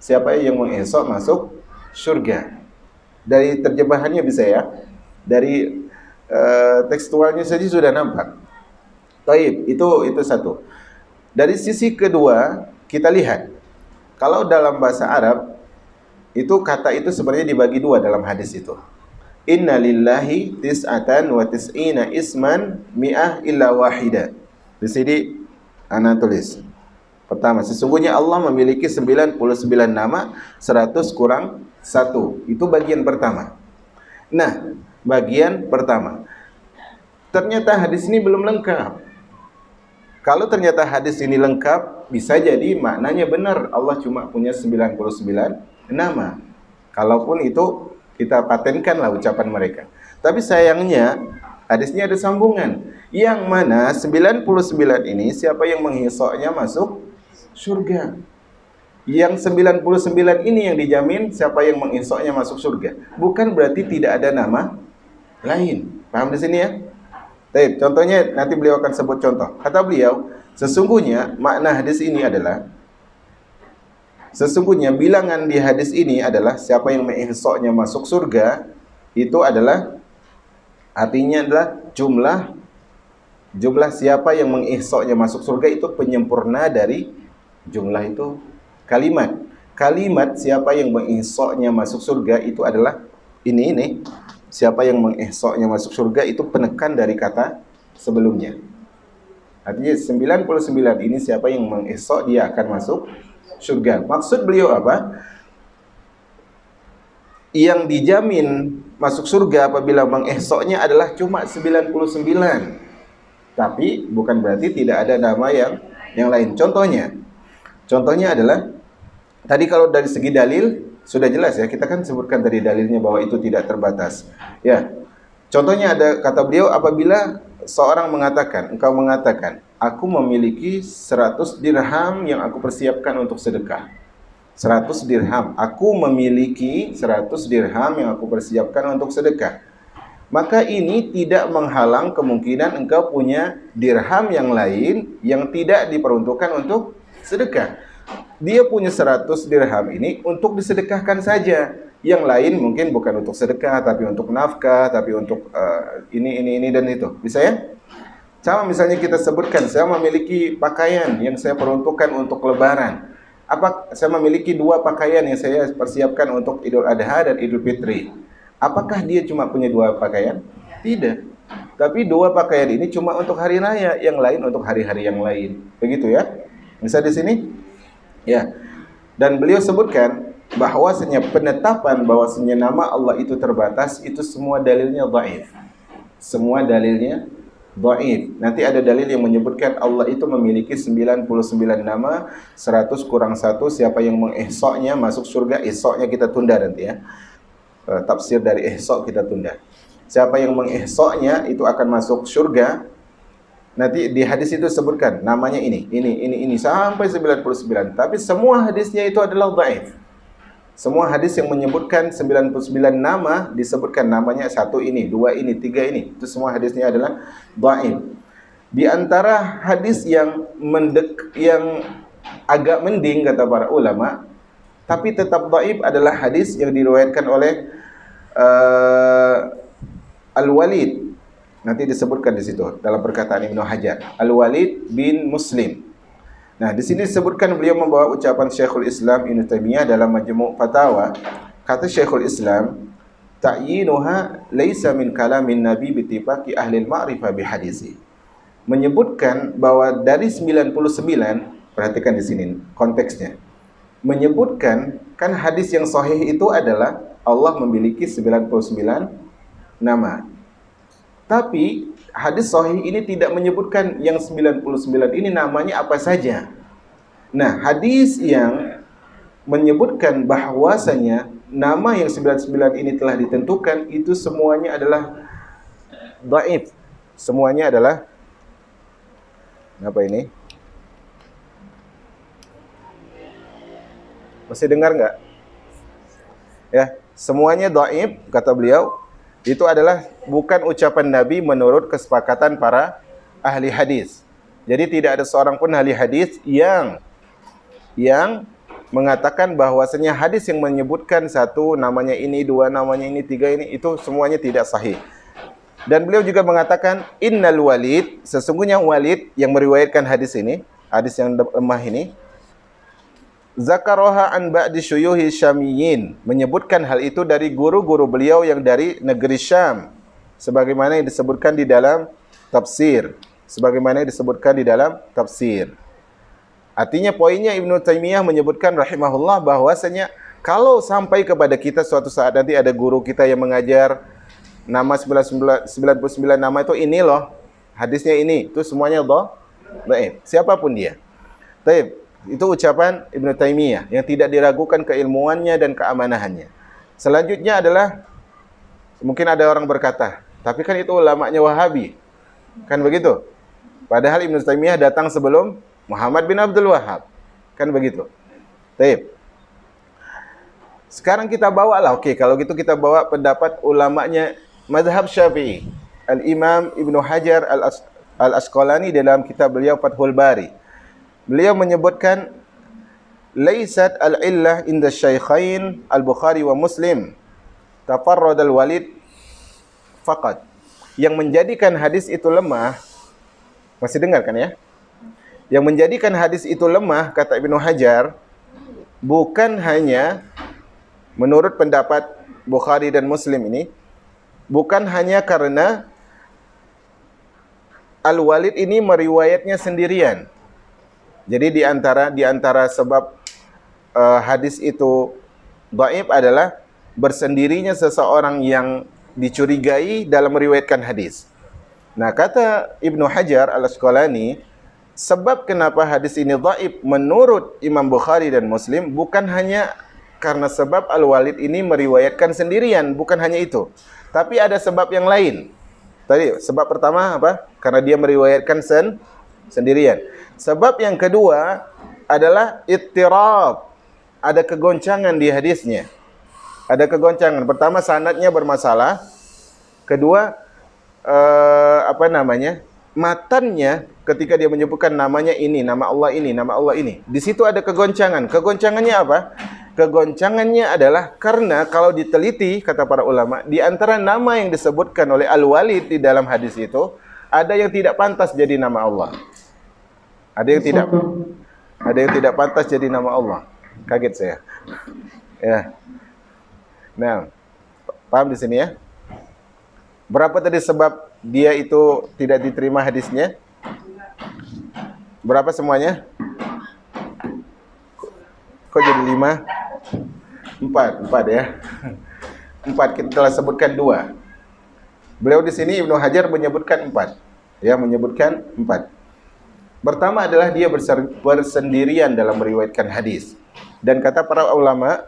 Siapa yang mengihsa' masuk surga. Dari terjemahannya bisa ya. Dari tekstualnya saja sudah nampak. Taib, itu satu. Dari sisi kedua, kita lihat. Kalau dalam bahasa Arab, itu kata itu sebenarnya dibagi dua dalam hadis itu. Inna lillahi tis'atan wa tis'ina isman mi'ah illa wahida. Di sini ana tulis. Pertama, sesungguhnya Allah memiliki 99 nama, 100 kurang 1. Itu bagian pertama. Nah, bagian pertama. Ternyata hadis ini belum lengkap. Kalau ternyata hadis ini lengkap, bisa jadi maknanya benar. Allah cuma punya 99 nama. Kalaupun itu kita patenkanlah ucapan mereka. Tapi sayangnya hadisnya ada sambungan. Yang mana 99 ini siapa yang menghisoknya masuk surga. Yang 99 ini yang dijamin siapa yang menghisoknya masuk surga. Bukan berarti tidak ada nama lain. Paham di sini ya? Baik, contohnya nanti beliau akan sebut contoh. Kata beliau, sesungguhnya makna hadis ini adalah sesungguhnya bilangan di hadis ini adalah siapa yang mengihsa'nya masuk surga, itu adalah artinya adalah jumlah siapa yang mengihsa'nya masuk surga itu penyempurna dari Jumlah itu kalimat. Kalimat siapa yang menginsoknya masuk surga itu adalah ini. Siapa yang menginsoknya masuk surga itu penekan dari kata sebelumnya. Artinya 99 ini siapa yang menginsok dia akan masuk surga. Maksud beliau apa? Yang dijamin masuk surga apabila menginsoknya adalah cuma 99. Tapi bukan berarti tidak ada nama yang lain. Contohnya adalah tadi kalau dari segi dalil sudah jelas ya, kita kan sebutkan dari dalilnya bahwa itu tidak terbatas. Ya. Contohnya ada kata beliau apabila seorang mengatakan, engkau mengatakan, aku memiliki 100 dirham yang aku persiapkan untuk sedekah. 100 dirham. Aku memiliki 100 dirham yang aku persiapkan untuk sedekah. Maka ini tidak menghalang kemungkinan engkau punya dirham yang lain yang tidak diperuntukkan untuk sedekah. Dia punya 100 dirham ini untuk disedekahkan saja. Yang lain mungkin bukan untuk sedekah, tapi untuk nafkah, tapi untuk ini dan itu. Bisa ya? Sama misalnya kita sebutkan, saya memiliki pakaian yang saya peruntukkan untuk lebaran. Saya memiliki 2 pakaian yang saya persiapkan untuk Idul Adha dan Idul Fitri. Apakah dia cuma punya 2 pakaian? Tidak. Tapi 2 pakaian ini cuma untuk hari raya, yang lain untuk hari-hari yang lain. Begitu ya? Bisa di sini? Ya. Dan beliau sebutkan bahwasanya penetapan bahwasanya nama Allah itu terbatas, itu semua dalilnya dhaif. Semua dalilnya dhaif. Nanti ada dalil yang menyebutkan Allah itu memiliki 99 nama, 100 kurang 1, siapa yang mengihsoknya masuk surga. Ihsoknya kita tunda nanti ya. Tafsir dari ihsok kita tunda. Siapa yang mengihsoknya itu akan masuk surga. Nanti di hadis itu sebutkan namanya ini sampai 99. Tapi semua hadisnya itu adalah dhaif. Semua hadis yang menyebutkan 99 nama disebutkan namanya 1 ini, 2 ini, 3 ini. Itu semua hadisnya adalah dhaif. Di antara hadis yang agak mending kata para ulama, tapi tetap dhaif adalah hadis yang diriwayatkan oleh Al-Walid. Nanti disebutkan di situ dalam perkataan Ibnu Hajar, Al-Walid bin Muslim. Nah, di sini disebutkan beliau membawa ucapan Syekhul Islam Ibnu Taimiyah dalam Majmu' Fatawa. Kata Syekhul Islam, ta'yinuha laisa min kalamin nabi bittifaqi ahli al-ma'rifah bihadisi. Menyebutkan bahwa dari 99, perhatikan di sini konteksnya. Menyebutkan kan hadis yang sahih itu adalah Allah memiliki 99 nama. Tapi hadis sahih ini tidak menyebutkan yang 99 ini namanya apa saja. Nah, hadis yang menyebutkan bahwasanya nama yang 99 ini telah ditentukan, itu semuanya adalah dhaif. Semuanya adalah apa ini? Masih dengar nggak? Ya, semuanya dhaif kata beliau. Itu adalah bukan ucapan Nabi menurut kesepakatan para ahli hadis. Jadi tidak ada seorang pun ahli hadis yang mengatakan bahwasanya hadis yang menyebutkan 1 namanya ini, 2 namanya ini, 3 ini, itu semuanya tidak sahih. Dan beliau juga mengatakan innal Walid, sesungguhnya Walid yang meriwayatkan hadis ini, hadis yang lemah ini, Zakaroha an ba'di syuyuhi syamiyin, menyebutkan hal itu dari guru-guru beliau yang dari negeri Syam, sebagaimana yang disebutkan di dalam tafsir. Artinya poinnya Ibnu Taimiyah menyebutkan rahimahullah bahwasanya kalau sampai kepada kita suatu saat nanti ada guru kita yang mengajar nama 99 nama itu ini loh, hadisnya ini, itu semuanya dhaif. Siapapun dia. Baik. Itu ucapan Ibnu Taimiyah yang tidak diragukan keilmuannya dan keamanahannya. Selanjutnya adalah, mungkin ada orang berkata, tapi kan itu ulamanya Wahabi. Kan begitu? Padahal Ibnu Taimiyah datang sebelum Muhammad bin Abdul Wahhab. Kan begitu? Baik. Sekarang kita bawalah, oke, kalau gitu kita bawa pendapat ulamanya mazhab Syafi'i. Al-Imam Ibnu Hajar Al-Asqalani dalam kitab beliau Fathul Bari. Beliau menyebutkan laisat al-illah inda syaikhain al-Bukhari wa Muslim tafarrad al-Walid faqat. Yang menjadikan hadis itu lemah, masih dengar kan ya? Yang menjadikan hadis itu lemah, kata Ibnu Hajar, bukan hanya menurut pendapat Bukhari dan Muslim ini, bukan hanya karena Al-Walid ini meriwayatnya sendirian. Jadi di antara sebab hadis itu dhaif adalah bersendirinya seseorang yang dicurigai dalam meriwayatkan hadis. Nah, kata Ibnu Hajar Al-Asqalani, sebab kenapa hadis ini dhaif menurut Imam Bukhari dan Muslim bukan hanya karena sebab Al-Walid ini meriwayatkan sendirian, bukan hanya itu. Tapi ada sebab yang lain. Tadi sebab pertama apa? Karena dia meriwayatkan sendirian. Sebab yang kedua adalah ittirab. Ada kegoncangan di hadisnya. Ada kegoncangan. Pertama, sanadnya bermasalah. Kedua, matannya ketika dia menyebutkan namanya ini, nama Allah ini, nama Allah ini. Di situ ada kegoncangan. Kegoncangannya apa? Kegoncangannya adalah karena kalau diteliti, kata para ulama, di antara nama yang disebutkan oleh Al-Walid di dalam hadis itu, ada yang tidak pantas jadi nama Allah. Ada yang tidak pantas jadi nama Allah. Kaget saya. Ya. Nah, paham di sini ya? Berapa tadi sebab dia itu tidak diterima hadisnya? Berapa semuanya? Kok jadi 5? 4 ya. 4, kita telah sebutkan 2. Beliau di sini Ibnu Hajar menyebutkan 4. Ya, menyebutkan 4. Pertama adalah dia bersendirian dalam meriwayatkan hadis. Dan kata para ulama,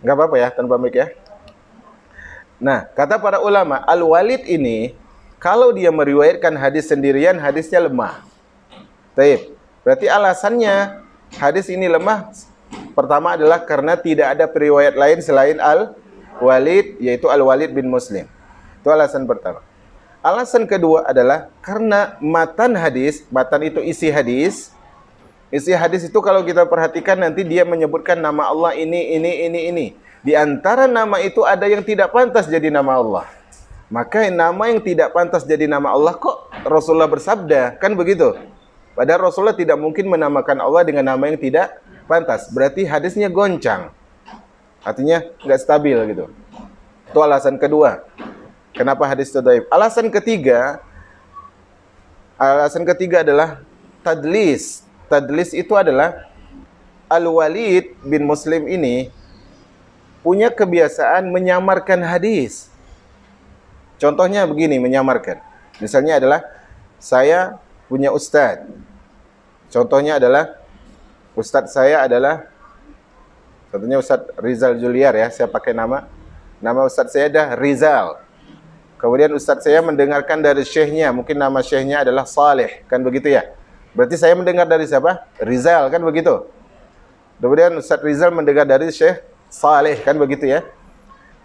enggak apa-apa ya, tanpa mic ya. Nah, kata para ulama, Al-Walid ini kalau dia meriwayatkan hadis sendirian, hadisnya lemah. Baik. Berarti alasannya hadis ini lemah pertama adalah karena tidak ada periwayat lain selain Al-Walid, yaitu Al-Walid bin Muslim. Itu alasan pertama. Alasan kedua adalah karena matan hadis, matan itu isi hadis. Isi hadis itu kalau kita perhatikan nanti dia menyebutkan nama Allah ini. Di antara nama itu ada yang tidak pantas jadi nama Allah. Maka nama yang tidak pantas jadi nama Allah kok Rasulullah bersabda, kan begitu? Padahal Rasulullah tidak mungkin menamakan Allah dengan nama yang tidak pantas. Berarti hadisnya goncang. Artinya nggak stabil gitu. Itu alasan kedua. Kenapa hadis itu dhaif? Alasan ketiga adalah tadlis. Tadlis itu adalah Al-Walid bin Muslim ini punya kebiasaan menyamarkan hadis. Contohnya begini, menyamarkan. Misalnya adalah saya punya ustadz. Contohnya adalah ustadz saya adalah contohnya Ustadz Rizal Juliar ya, saya pakai nama ustadz saya adalah Rizal. Kemudian ustadz saya mendengarkan dari syekhnya, mungkin nama syekhnya adalah Saleh, kan begitu ya? Berarti saya mendengar dari siapa? Rizal, kan begitu? Kemudian Ustadz Rizal mendengar dari Syekh Saleh, kan begitu ya?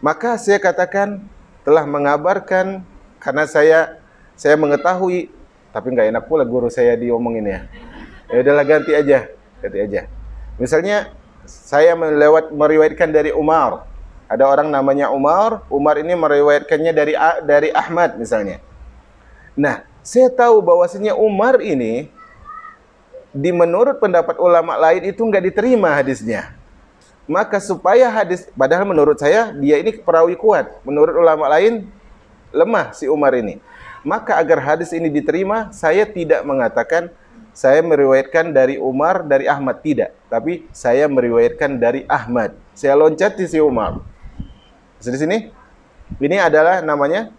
Maka saya katakan telah mengabarkan karena saya mengetahui, tapi nggak enak pula guru saya diomongin ya. Ya udahlah ganti aja. Misalnya saya meriwayatkan dari Umar. Ada orang namanya Umar ini meriwayatkannya dari Ahmad misalnya. Nah, saya tahu bahwasanya Umar ini menurut pendapat ulama lain itu nggak diterima hadisnya. Maka supaya hadis, padahal menurut saya dia ini perawi kuat, menurut ulama lain lemah si Umar ini. Maka agar hadis ini diterima, saya tidak mengatakan saya meriwayatkan dari Umar, dari Ahmad, tidak. Tapi saya meriwayatkan dari Ahmad. Saya loncat di si Umar. Di sini, ini adalah namanya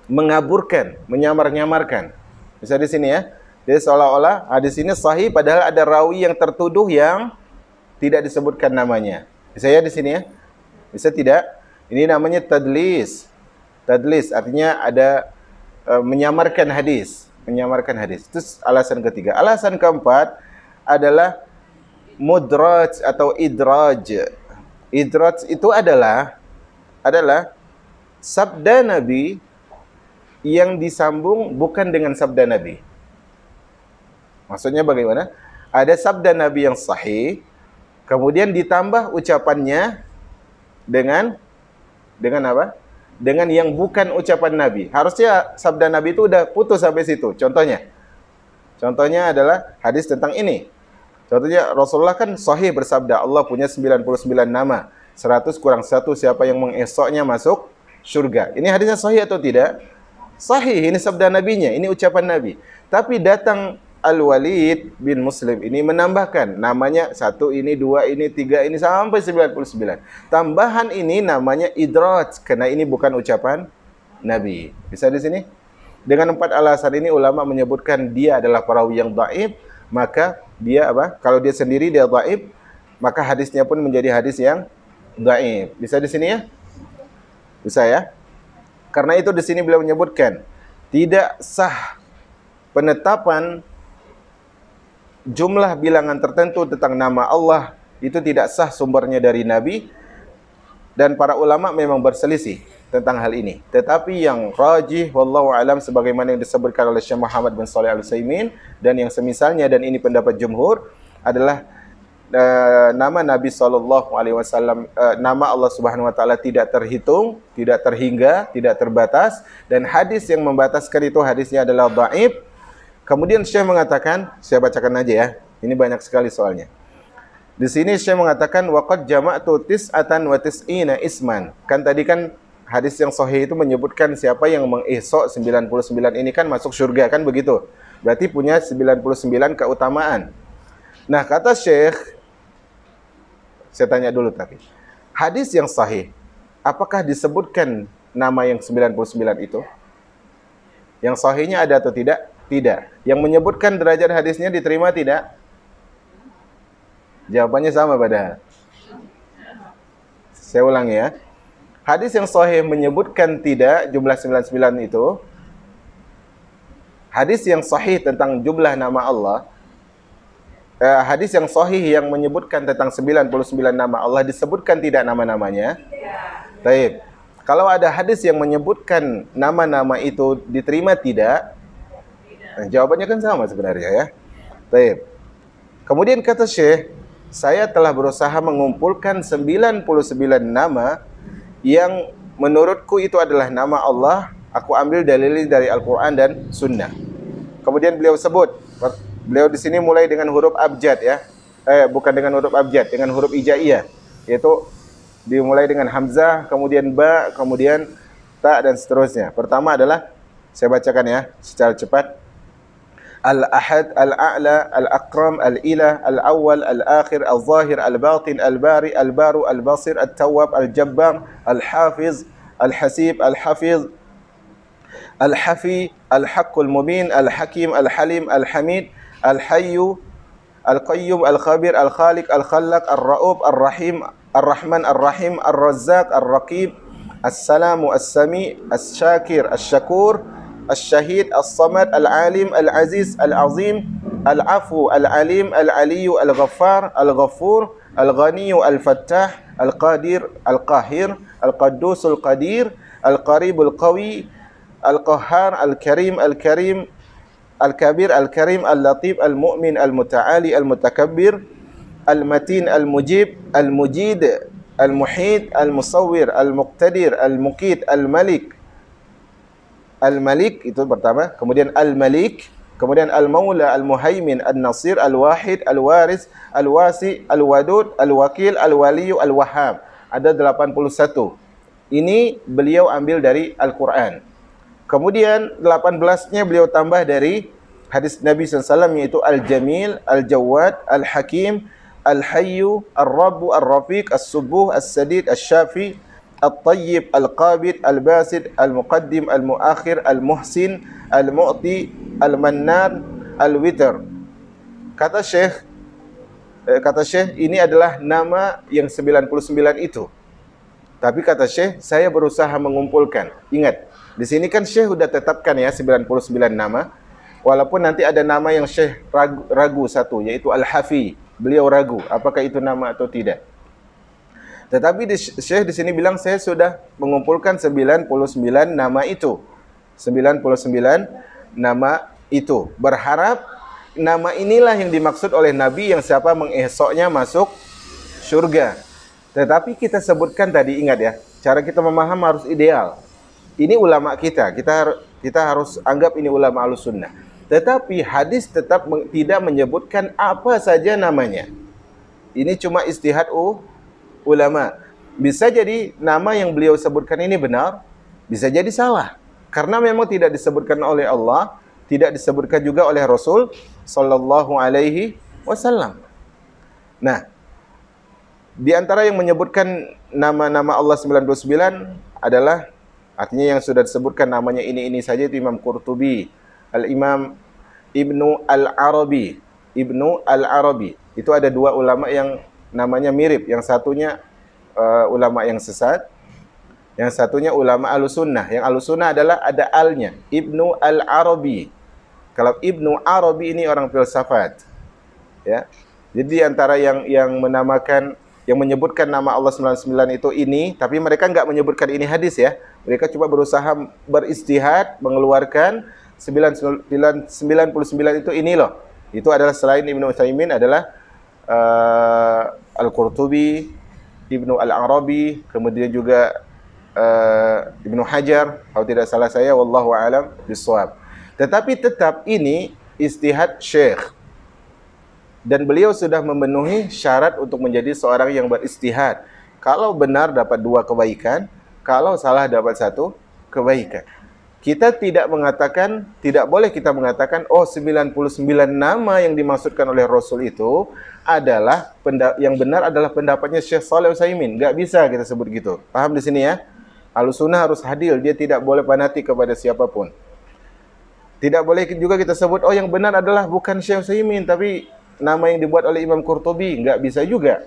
mengaburkan, menyamar-nyamarkan. Bisa di sini ya. Jadi seolah-olah hadis ini sahih padahal ada rawi yang tertuduh yang tidak disebutkan namanya. Bisa ya di sini ya? Bisa tidak? Ini namanya tadlis. Tadlis artinya ada menyamarkan hadis, Itu alasan ketiga. Alasan keempat adalah mudraj atau idraj. Idraj itu adalah sabda Nabi yang disambung bukan dengan sabda Nabi. Maksudnya bagaimana? Ada sabda Nabi yang sahih, kemudian ditambah ucapannya dengan apa? dengan yang bukan ucapan Nabi. Harusnya sabda Nabi itu udah putus sampai situ. Contohnya adalah hadis tentang ini. Contohnya Rasulullah kan sahih bersabda, Allah punya 99 nama. 100 kurang 1, siapa yang mengesoknya masuk syurga. Ini hadisnya sahih atau tidak? Sahih, ini sabda nabinya, ini ucapan Nabi. Tapi datang Al-Walid bin Muslim ini menambahkan namanya 1 ini, 2 ini, 3 ini sampai 99. Tambahan ini namanya idraj karena ini bukan ucapan Nabi. Bisa di sini? Dengan 4 alasan ini ulama menyebutkan dia adalah perawi yang dhaif, maka dia apa? Kalau dia sendiri dia dhaif, maka hadisnya pun menjadi hadis yang dhaif. Bisa di sini ya? Bisa ya? Karena itu di sini beliau menyebutkan tidak sah penetapan jumlah bilangan tertentu tentang nama Allah, itu tidak sah sumbernya dari Nabi, dan para ulama memang berselisih tentang hal ini. Tetapi yang rajih wallahu alam sebagaimana yang disebutkan oleh Syekh Muhammad bin Shalih Al-Utsaimin dan yang semisalnya, dan ini pendapat jumhur, adalah nama Nabi SAW, nama Allah Subhanahu Wa Taala tidak terhitung, tidak terhingga, tidak terbatas, dan hadis yang membataskan itu hadisnya adalah dhaif. Kemudian Syekh mengatakan, saya bacakan aja ya, ini banyak sekali soalnya. Di sini Syekh mengatakan waqad jama'tu tis'atan wa tis'ina isman. Kan tadi kan hadis yang sahih itu menyebutkan siapa yang mengisok 99 ini kan masuk surga, kan begitu. Berarti punya 99 keutamaan. Nah, kata Syekh, saya tanya dulu tapi, hadis yang sahih, apakah disebutkan nama yang 99 itu? Yang sahihnya ada atau tidak? Tidak. Yang menyebutkan derajat hadisnya diterima tidak? Jawabannya sama padahal. Saya ulangi ya. Hadis yang sahih menyebutkan tidak jumlah 99 itu. Hadis yang sahih tentang jumlah nama Allah, hadis yang sahih yang menyebutkan tentang 99 nama Allah disebutkan tidak nama-namanya? Tidak. Baik. Kalau ada hadis yang menyebutkan nama-nama itu diterima tidak? Nah, jawabannya kan sama sebenarnya ya. Baik. Kemudian kata Syekh, saya telah berusaha mengumpulkan 99 nama yang menurutku itu adalah nama Allah. Aku ambil dalil dari Al-Quran dan Sunnah. Kemudian beliau sebut, beliau di sini mulai dengan huruf abjad ya. Bukan dengan huruf abjad, dengan huruf hijaiyah. Yaitu dimulai dengan hamzah, kemudian ba, kemudian ta dan seterusnya. Pertama adalah, saya bacakan ya secara cepat. Al-Ahad, Al-A'la, Al-Akram, Al-Ilah, Al-Awwal, Al-Akhir, Al-Zahir, Al-Batin, Al-Bari, Al-Baru, Al-Basir, Al-Tawwab, Al-Jabbar, Al-Hafiz, Al-Hasib, Al-Hafiz, Al-Hafi, Al-Haqqul Mubin, Al-Hakim, Al-Halim, Al-Hamid, Al-Hayyu, Al-Qayyum, Al-Khabir, Al-Khaliq, Al-Khallaq, Ar-Ra'ub, Ar-Rahim, Ar-Rahman, Ar-Rahim, Ar-Razzaq, Ar-Raqib, As-Salamu, As-Sami, As-Syakir, As-Syakur, As-Syahid, As-Samad, Al-Alim, Al-Aziz, Al-Azim, Al-Afu, Al-Alim, Al-Aliyu, Al-Ghaffar, Al-Ghafur, Al-Ghaniyu, Al-Fattah, Al-Qadir, Al-Qahir, Al-Qaddus, Al-Qadir, Al-Qarib, Al-Qawi, Al-Qahhar, Al-Karim, Al-Karim, Al-Kabir, Al-Karim, Al-Latif, Al-Mu'min, Al-Muta'ali, Al-Mutakabbir, Al-Matin, Al-Mujib, Al-Mujid, Al-Muhid, Al-Musawwir, Al-Muqtadir, Al-Muqit, Al-Malik. Al-Malik itu pertama, kemudian Al-Malik, kemudian Al-Maula, Al-Muhaimin, Al-Nasir, Al-Wahid, Al-Waris, Al-Wasi, Al-Wadud, Al-Wakil, Al-Waliyu, Al-Wahhab. Ada 81. Ini beliau ambil dari Al-Quran. Kemudian 18-nya beliau tambah dari hadis Nabi SAW, yaitu Al-Jamil, Al-Jawad, Al-Hakim, Al-Hayyu, Al-Rabbu, Al-Rafiq, Al-Subuh, Al-Sadid, Al-Syafi, Al-Tayyib, Al-Qabid, Al-Basid, Al-Muqaddim, Al-Muakhir, Al-Muhsin, Al-Mu'ti, Al-Mannan, Al-Witr. Kata Syekh, ini adalah nama yang 99 itu. Tapi kata Syekh, saya berusaha mengumpulkan. Ingat, di sini kan Syekh sudah tetapkan ya 99 nama. Walaupun nanti ada nama yang Syekh ragu satu, yaitu Al-Hafi. Beliau ragu apakah itu nama atau tidak. Tetapi Syekh di sini bilang saya sudah mengumpulkan 99 nama itu. 99 nama itu. Berharap nama inilah yang dimaksud oleh Nabi yang siapa mengesoknya masuk surga. Tetapi kita sebutkan tadi, ingat ya, cara kita memaham harus ideal. ini ulama kita. Kita harus anggap ini ulama Ahlussunnah. Tetapi hadis tetap tidak menyebutkan apa saja namanya. Ini cuma ijtihad ulama. Bisa jadi nama yang beliau sebutkan ini benar, bisa jadi salah. Karena memang tidak disebutkan oleh Allah, tidak disebutkan juga oleh Rasul sallallahu alaihi wasallam. Nah, di antara yang menyebutkan nama-nama Allah 99 adalah, artinya yang sudah disebutkan namanya ini saja, itu Imam Qurtubi, Al-Imam Ibnu Al-Arabi. Ibnu Al-Arabi. Itu ada dua ulama yang namanya mirip. Yang satunya ulama yang sesat, yang satunya ulama Ahlussunnah. Yang Ahlussunnah adalah ada al-nya, Ibnu Al-Arabi. Kalau Ibnu Arabi ini orang filsafat. Ya. Jadi antara yang menamakan, yang menyebutkan nama Allah 99 itu ini, tapi mereka enggak menyebutkan ini hadis ya. Mereka cuma berusaha beristihad mengeluarkan 99 itu ini loh. Itu adalah selain Ibnu Utsaimin adalah Al-Qurtubi, Ibnu Al-Arabi, kemudian juga Ibnu Hajar, kalau tidak salah saya, wallahu a'lam bishawab. Tetapi tetap ini istihad syekh. Dan beliau sudah memenuhi syarat untuk menjadi seorang yang beristihad. Kalau benar dapat 2 kebaikan, kalau salah dapat 1 kebaikan. Kita tidak mengatakan, tidak boleh kita mengatakan, oh 99 nama yang dimaksudkan oleh Rasul itu adalah, yang benar adalah pendapatnya Syekh Shalih Utsaimin. Enggak bisa kita sebut gitu. Paham di sini ya? Ahlussunnah harus adil, dia tidak boleh fanatik kepada siapapun. Tidak boleh juga kita sebut, oh yang benar adalah bukan Syekh Utsaimin, tapi nama yang dibuat oleh Imam Qurtubi. Enggak bisa juga.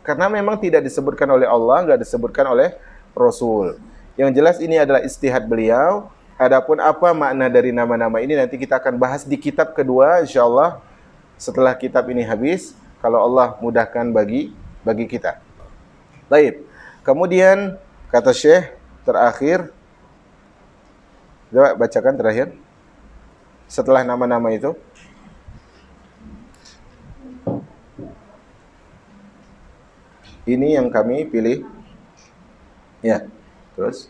Karena memang tidak disebutkan oleh Allah, enggak disebutkan oleh Rasul. Yang jelas ini adalah istihad beliau. Adapun apa makna dari nama-nama ini nanti kita akan bahas di kitab kedua insyaallah setelah kitab ini habis, kalau Allah mudahkan bagi kita. Baik. Kemudian kata Syekh terakhir, coba bacakan terakhir setelah nama-nama itu. Ini yang kami pilih. Ya, terus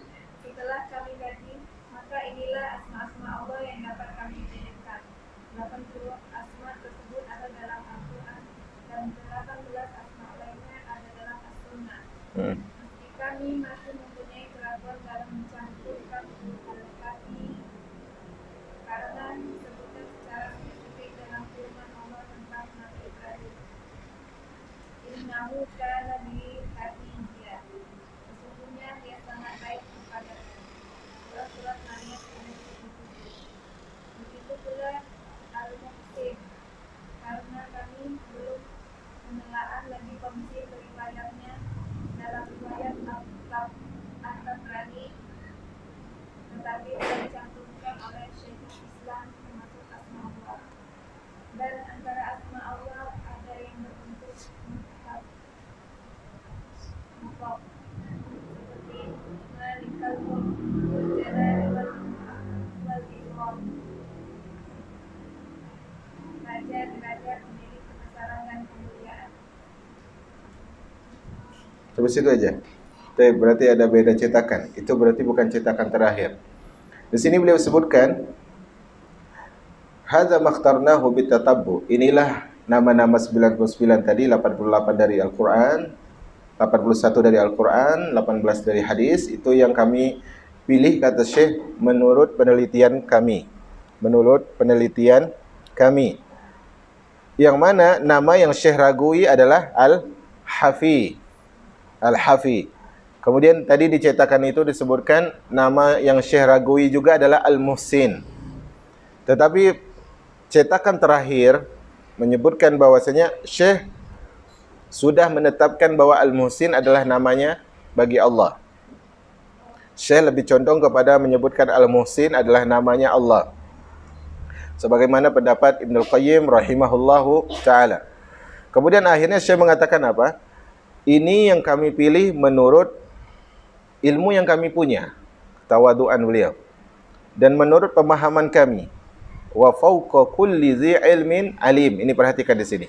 Setelah kami kaji, maka inilah asma-asma Allah yang dapat kami jadikan. 80 asma tersebut ada dalam Al-Quran dan 18 asma lainnya ada dalam As-Sunnah. Meski kami masih mempunyai keraguan dalam mencampurkan al-Kati karena disebutkan secara spesifik dalam firman Allah tentang Nabi Ibrahim. Innahu kana bi hafizia. Sesungguhnya dia sangat baik kepada surat Maryam ayat 77. Begitu pula Al-Muhsin, karena kami belum menelaah lagi kondisi riwayatnya dalam riwayat Al-Tabrani, tetapi telah dicantumkan oleh Syekhul Islam termasuk asma Allah. Dan antara asma Allah ada yang berbentuk mufrad seperti Malikal Mulk wal Jalal wal Ikram, raja pemilik kebesaran dan kemuliaan. Terus itu aja. Berarti ada beda cetakan. Itu berarti bukan cetakan terakhir. Di sini beliau sebutkan hadza makhtarnahu bitatabbu. Inilah nama-nama 99 tadi, 88 dari Al-Qur'an, 81 dari Al-Qur'an, 18 dari hadis. Itu yang kami pilih kata Syekh menurut penelitian kami. Menurut penelitian kami. Yang mana nama yang Syekh ragui adalah Al-Hafi. Al-Hafi. Kemudian tadi di cetakan itu disebutkan nama yang Syekh ragui juga adalah Al-Muhsin. Tetapi cetakan terakhir menyebutkan bahwasanya Syekh sudah menetapkan bahwa Al-Muhsin adalah namanya bagi Allah. Syekh lebih condong kepada menyebutkan Al-Muhsin adalah namanya Allah. Sebagaimana pendapat Ibnul Qayyim rahimahullahu ta'ala. Kemudian akhirnya Syekh mengatakan apa? Ini yang kami pilih menurut ilmu yang kami punya, tawadu'an beliau, dan menurut pemahaman kami. Wa fawqa kulli dzi ilmin alim. Ini perhatikan di sini.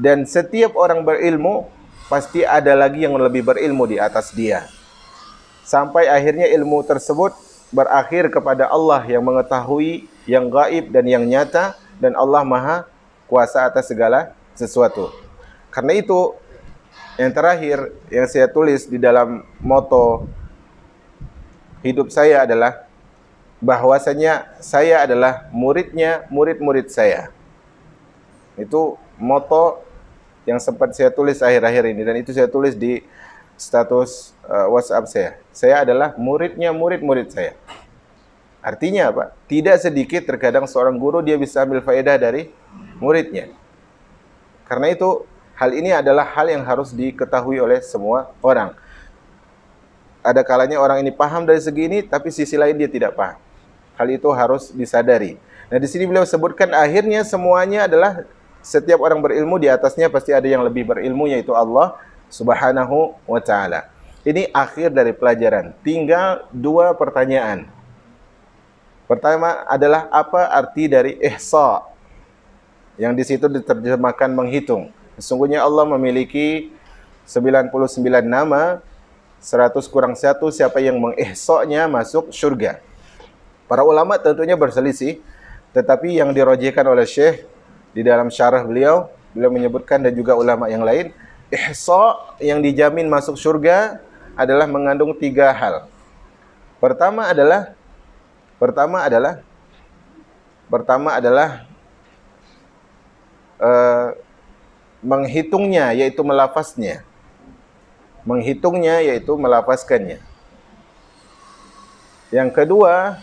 Dan setiap orang berilmu pasti ada lagi yang lebih berilmu di atas dia. sampai akhirnya ilmu tersebut berakhir kepada Allah yang mengetahui yang gaib dan yang nyata, dan Allah Maha Kuasa atas segala sesuatu. Karena itu, yang terakhir yang saya tulis di dalam moto hidup saya adalah bahwasanya saya adalah muridnya murid-murid saya. Itu moto yang sempat saya tulis akhir-akhir ini, dan itu saya tulis di status WhatsApp saya. Saya adalah muridnya murid-murid saya. Artinya apa? Tidak sedikit terkadang seorang guru dia bisa ambil faedah dari muridnya. Karena itu, hal ini adalah hal yang harus diketahui oleh semua orang. Ada kalanya orang ini paham dari segi ini, tapi sisi lain dia tidak paham. Hal itu harus disadari. Nah, di sini beliau sebutkan akhirnya semuanya adalah setiap orang berilmu, di atasnya pasti ada yang lebih berilmu, yaitu Allah Subhanahu wa ta'ala. Ini akhir dari pelajaran. Tinggal 2 pertanyaan. Pertama adalah apa arti dari ihsa? Yang di situ diterjemahkan menghitung. Sesungguhnya Allah memiliki 99 nama, 100 kurang 1, siapa yang mengihsa'nya masuk surga. Para ulama tentunya berselisih, tetapi yang dirojihkan oleh Syekh di dalam syarah beliau menyebutkan, dan juga ulama yang lain, ihsa yang dijamin masuk surga adalah mengandung 3 hal. Pertama adalah menghitungnya, yaitu melafaznya. Menghitungnya, yaitu melafazkannya. Yang kedua,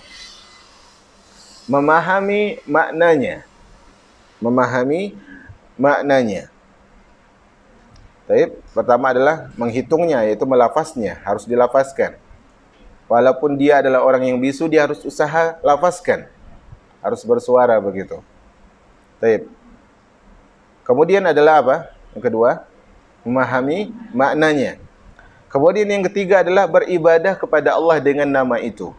memahami maknanya. Memahami maknanya. Baik, pertama adalah menghitungnya, yaitu melafaznya, harus dilafazkan. Walaupun dia adalah orang yang bisu, dia harus usaha lafazkan. Harus bersuara begitu. Baik. Kemudian adalah apa? Yang kedua, memahami maknanya. Kemudian yang ketiga adalah beribadah kepada Allah dengan nama itu.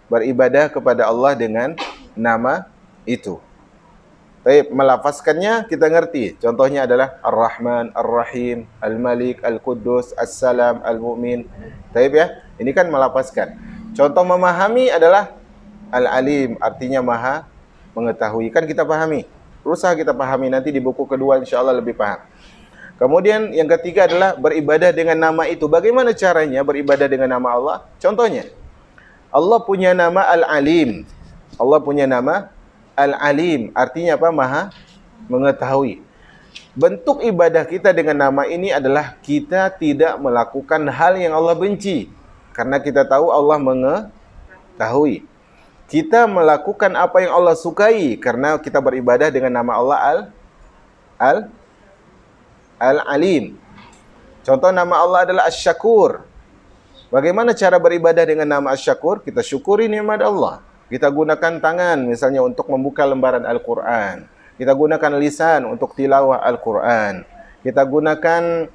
Beribadah kepada Allah dengan nama itu. Baik, melafazkannya kita ngerti. Contohnya adalah Ar-Rahman, Ar-Rahim, Al-Malik, Al-Quddus, As-Salam, Al-Mu'min. Baik ya, ini kan melafazkan. Contoh memahami adalah Al-Alim, artinya maha mengetahui. Kan kita pahami. Berusaha kita pahami, nanti di buku kedua insyaAllah lebih paham. Kemudian yang ketiga adalah beribadah dengan nama itu. Bagaimana caranya beribadah dengan nama Allah? Contohnya, Allah punya nama Al-Alim. Allah punya nama Al-Alim, artinya apa? Maha mengetahui. Bentuk ibadah kita dengan nama ini adalah kita tidak melakukan hal yang Allah benci. Karena kita tahu Allah mengetahui. Kita melakukan apa yang Allah sukai karena kita beribadah dengan nama Allah Al-Alim. Contoh nama Allah adalah Asy-Syakur. Bagaimana cara beribadah dengan nama Asy-Syakur? Kita syukuri nikmat Allah. Kita gunakan tangan misalnya untuk membuka lembaran Al-Quran. Kita gunakan lisan untuk tilawah Al-Quran. Kita gunakan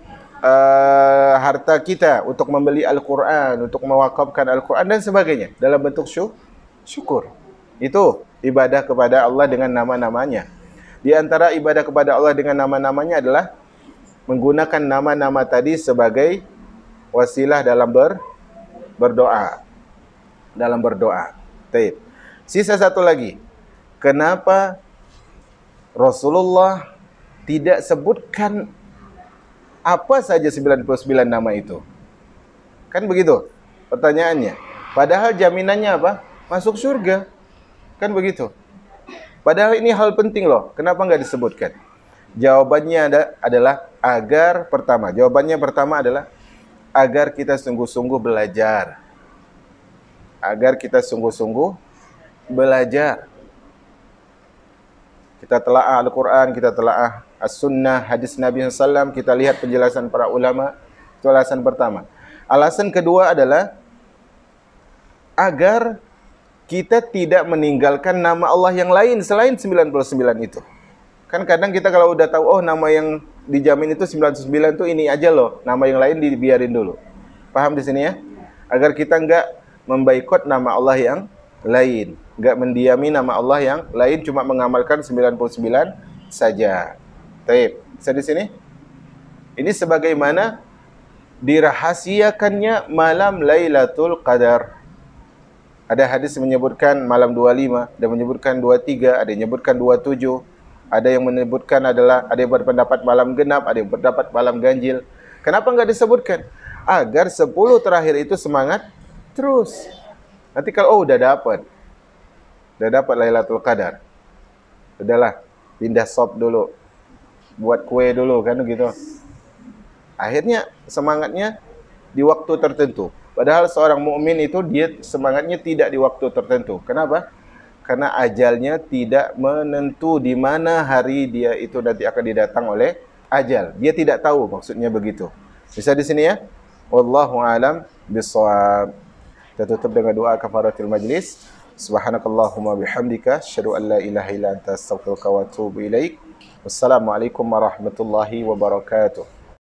harta kita untuk membeli Al-Quran, untuk mewakafkan Al-Quran dan sebagainya dalam bentuk syukur. Itu ibadah kepada Allah dengan nama-namanya. Di antara ibadah kepada Allah dengan nama-namanya adalah menggunakan nama-nama tadi sebagai wasilah dalam berdoa. Dalam berdoa. Baik. Sisa satu lagi. Kenapa Rasulullah tidak sebutkan apa saja 99 nama itu? Kan begitu pertanyaannya. Padahal jaminannya apa? Masuk surga. Kan begitu. Padahal ini hal penting loh. Kenapa nggak disebutkan? Jawabannya adalah agar pertama. Jawabannya pertama adalah agar kita sungguh-sungguh belajar. Agar kita sungguh-sungguh belajar. Kita telaah Al-Quran, kita telaah As-Sunnah, hadis Nabi SAW, kita lihat penjelasan para ulama. Itu alasan pertama. Alasan kedua adalah agar kita tidak meninggalkan nama Allah yang lain selain 99 itu. Kan kadang kita kalau udah tahu, oh nama yang dijamin itu 99 itu ini aja loh. Nama yang lain dibiarin dulu. Paham di sini ya? Agar kita enggak membaikot nama Allah yang lain. Enggak mendiami nama Allah yang lain, cuma mengamalkan 99 saja. Baik, bisa di sini? Ini sebagaimana dirahasiakannya malam Lailatul Qadar. Ada hadis menyebutkan malam 25, ada menyebutkan 23, ada yang menyebutkan 27, ada yang menyebutkan ada yang berpendapat malam genap, ada yang berpendapat malam ganjil. Kenapa enggak disebutkan? Agar 10 terakhir itu semangat terus. Nanti kalau udah dapat Lailatul Qadar, udahlah pindah shop dulu, buat kue dulu kan gitu. Akhirnya semangatnya di waktu tertentu. Padahal seorang mukmin itu dia semangatnya tidak di waktu tertentu. Kenapa? Karena ajalnya tidak menentu di mana hari dia itu nanti akan didatang oleh ajal. Dia tidak tahu, maksudnya begitu. Bisa di sini ya? Wallahu a'lam bishawab. Kita tutup dengan doa kafaratul majlis. Subhanakallahumma bihamdika asyhadu an la ilaha illa anta astaghfiruka wa atubu ilaik. Wassalamualaikum warahmatullahi wabarakatuh.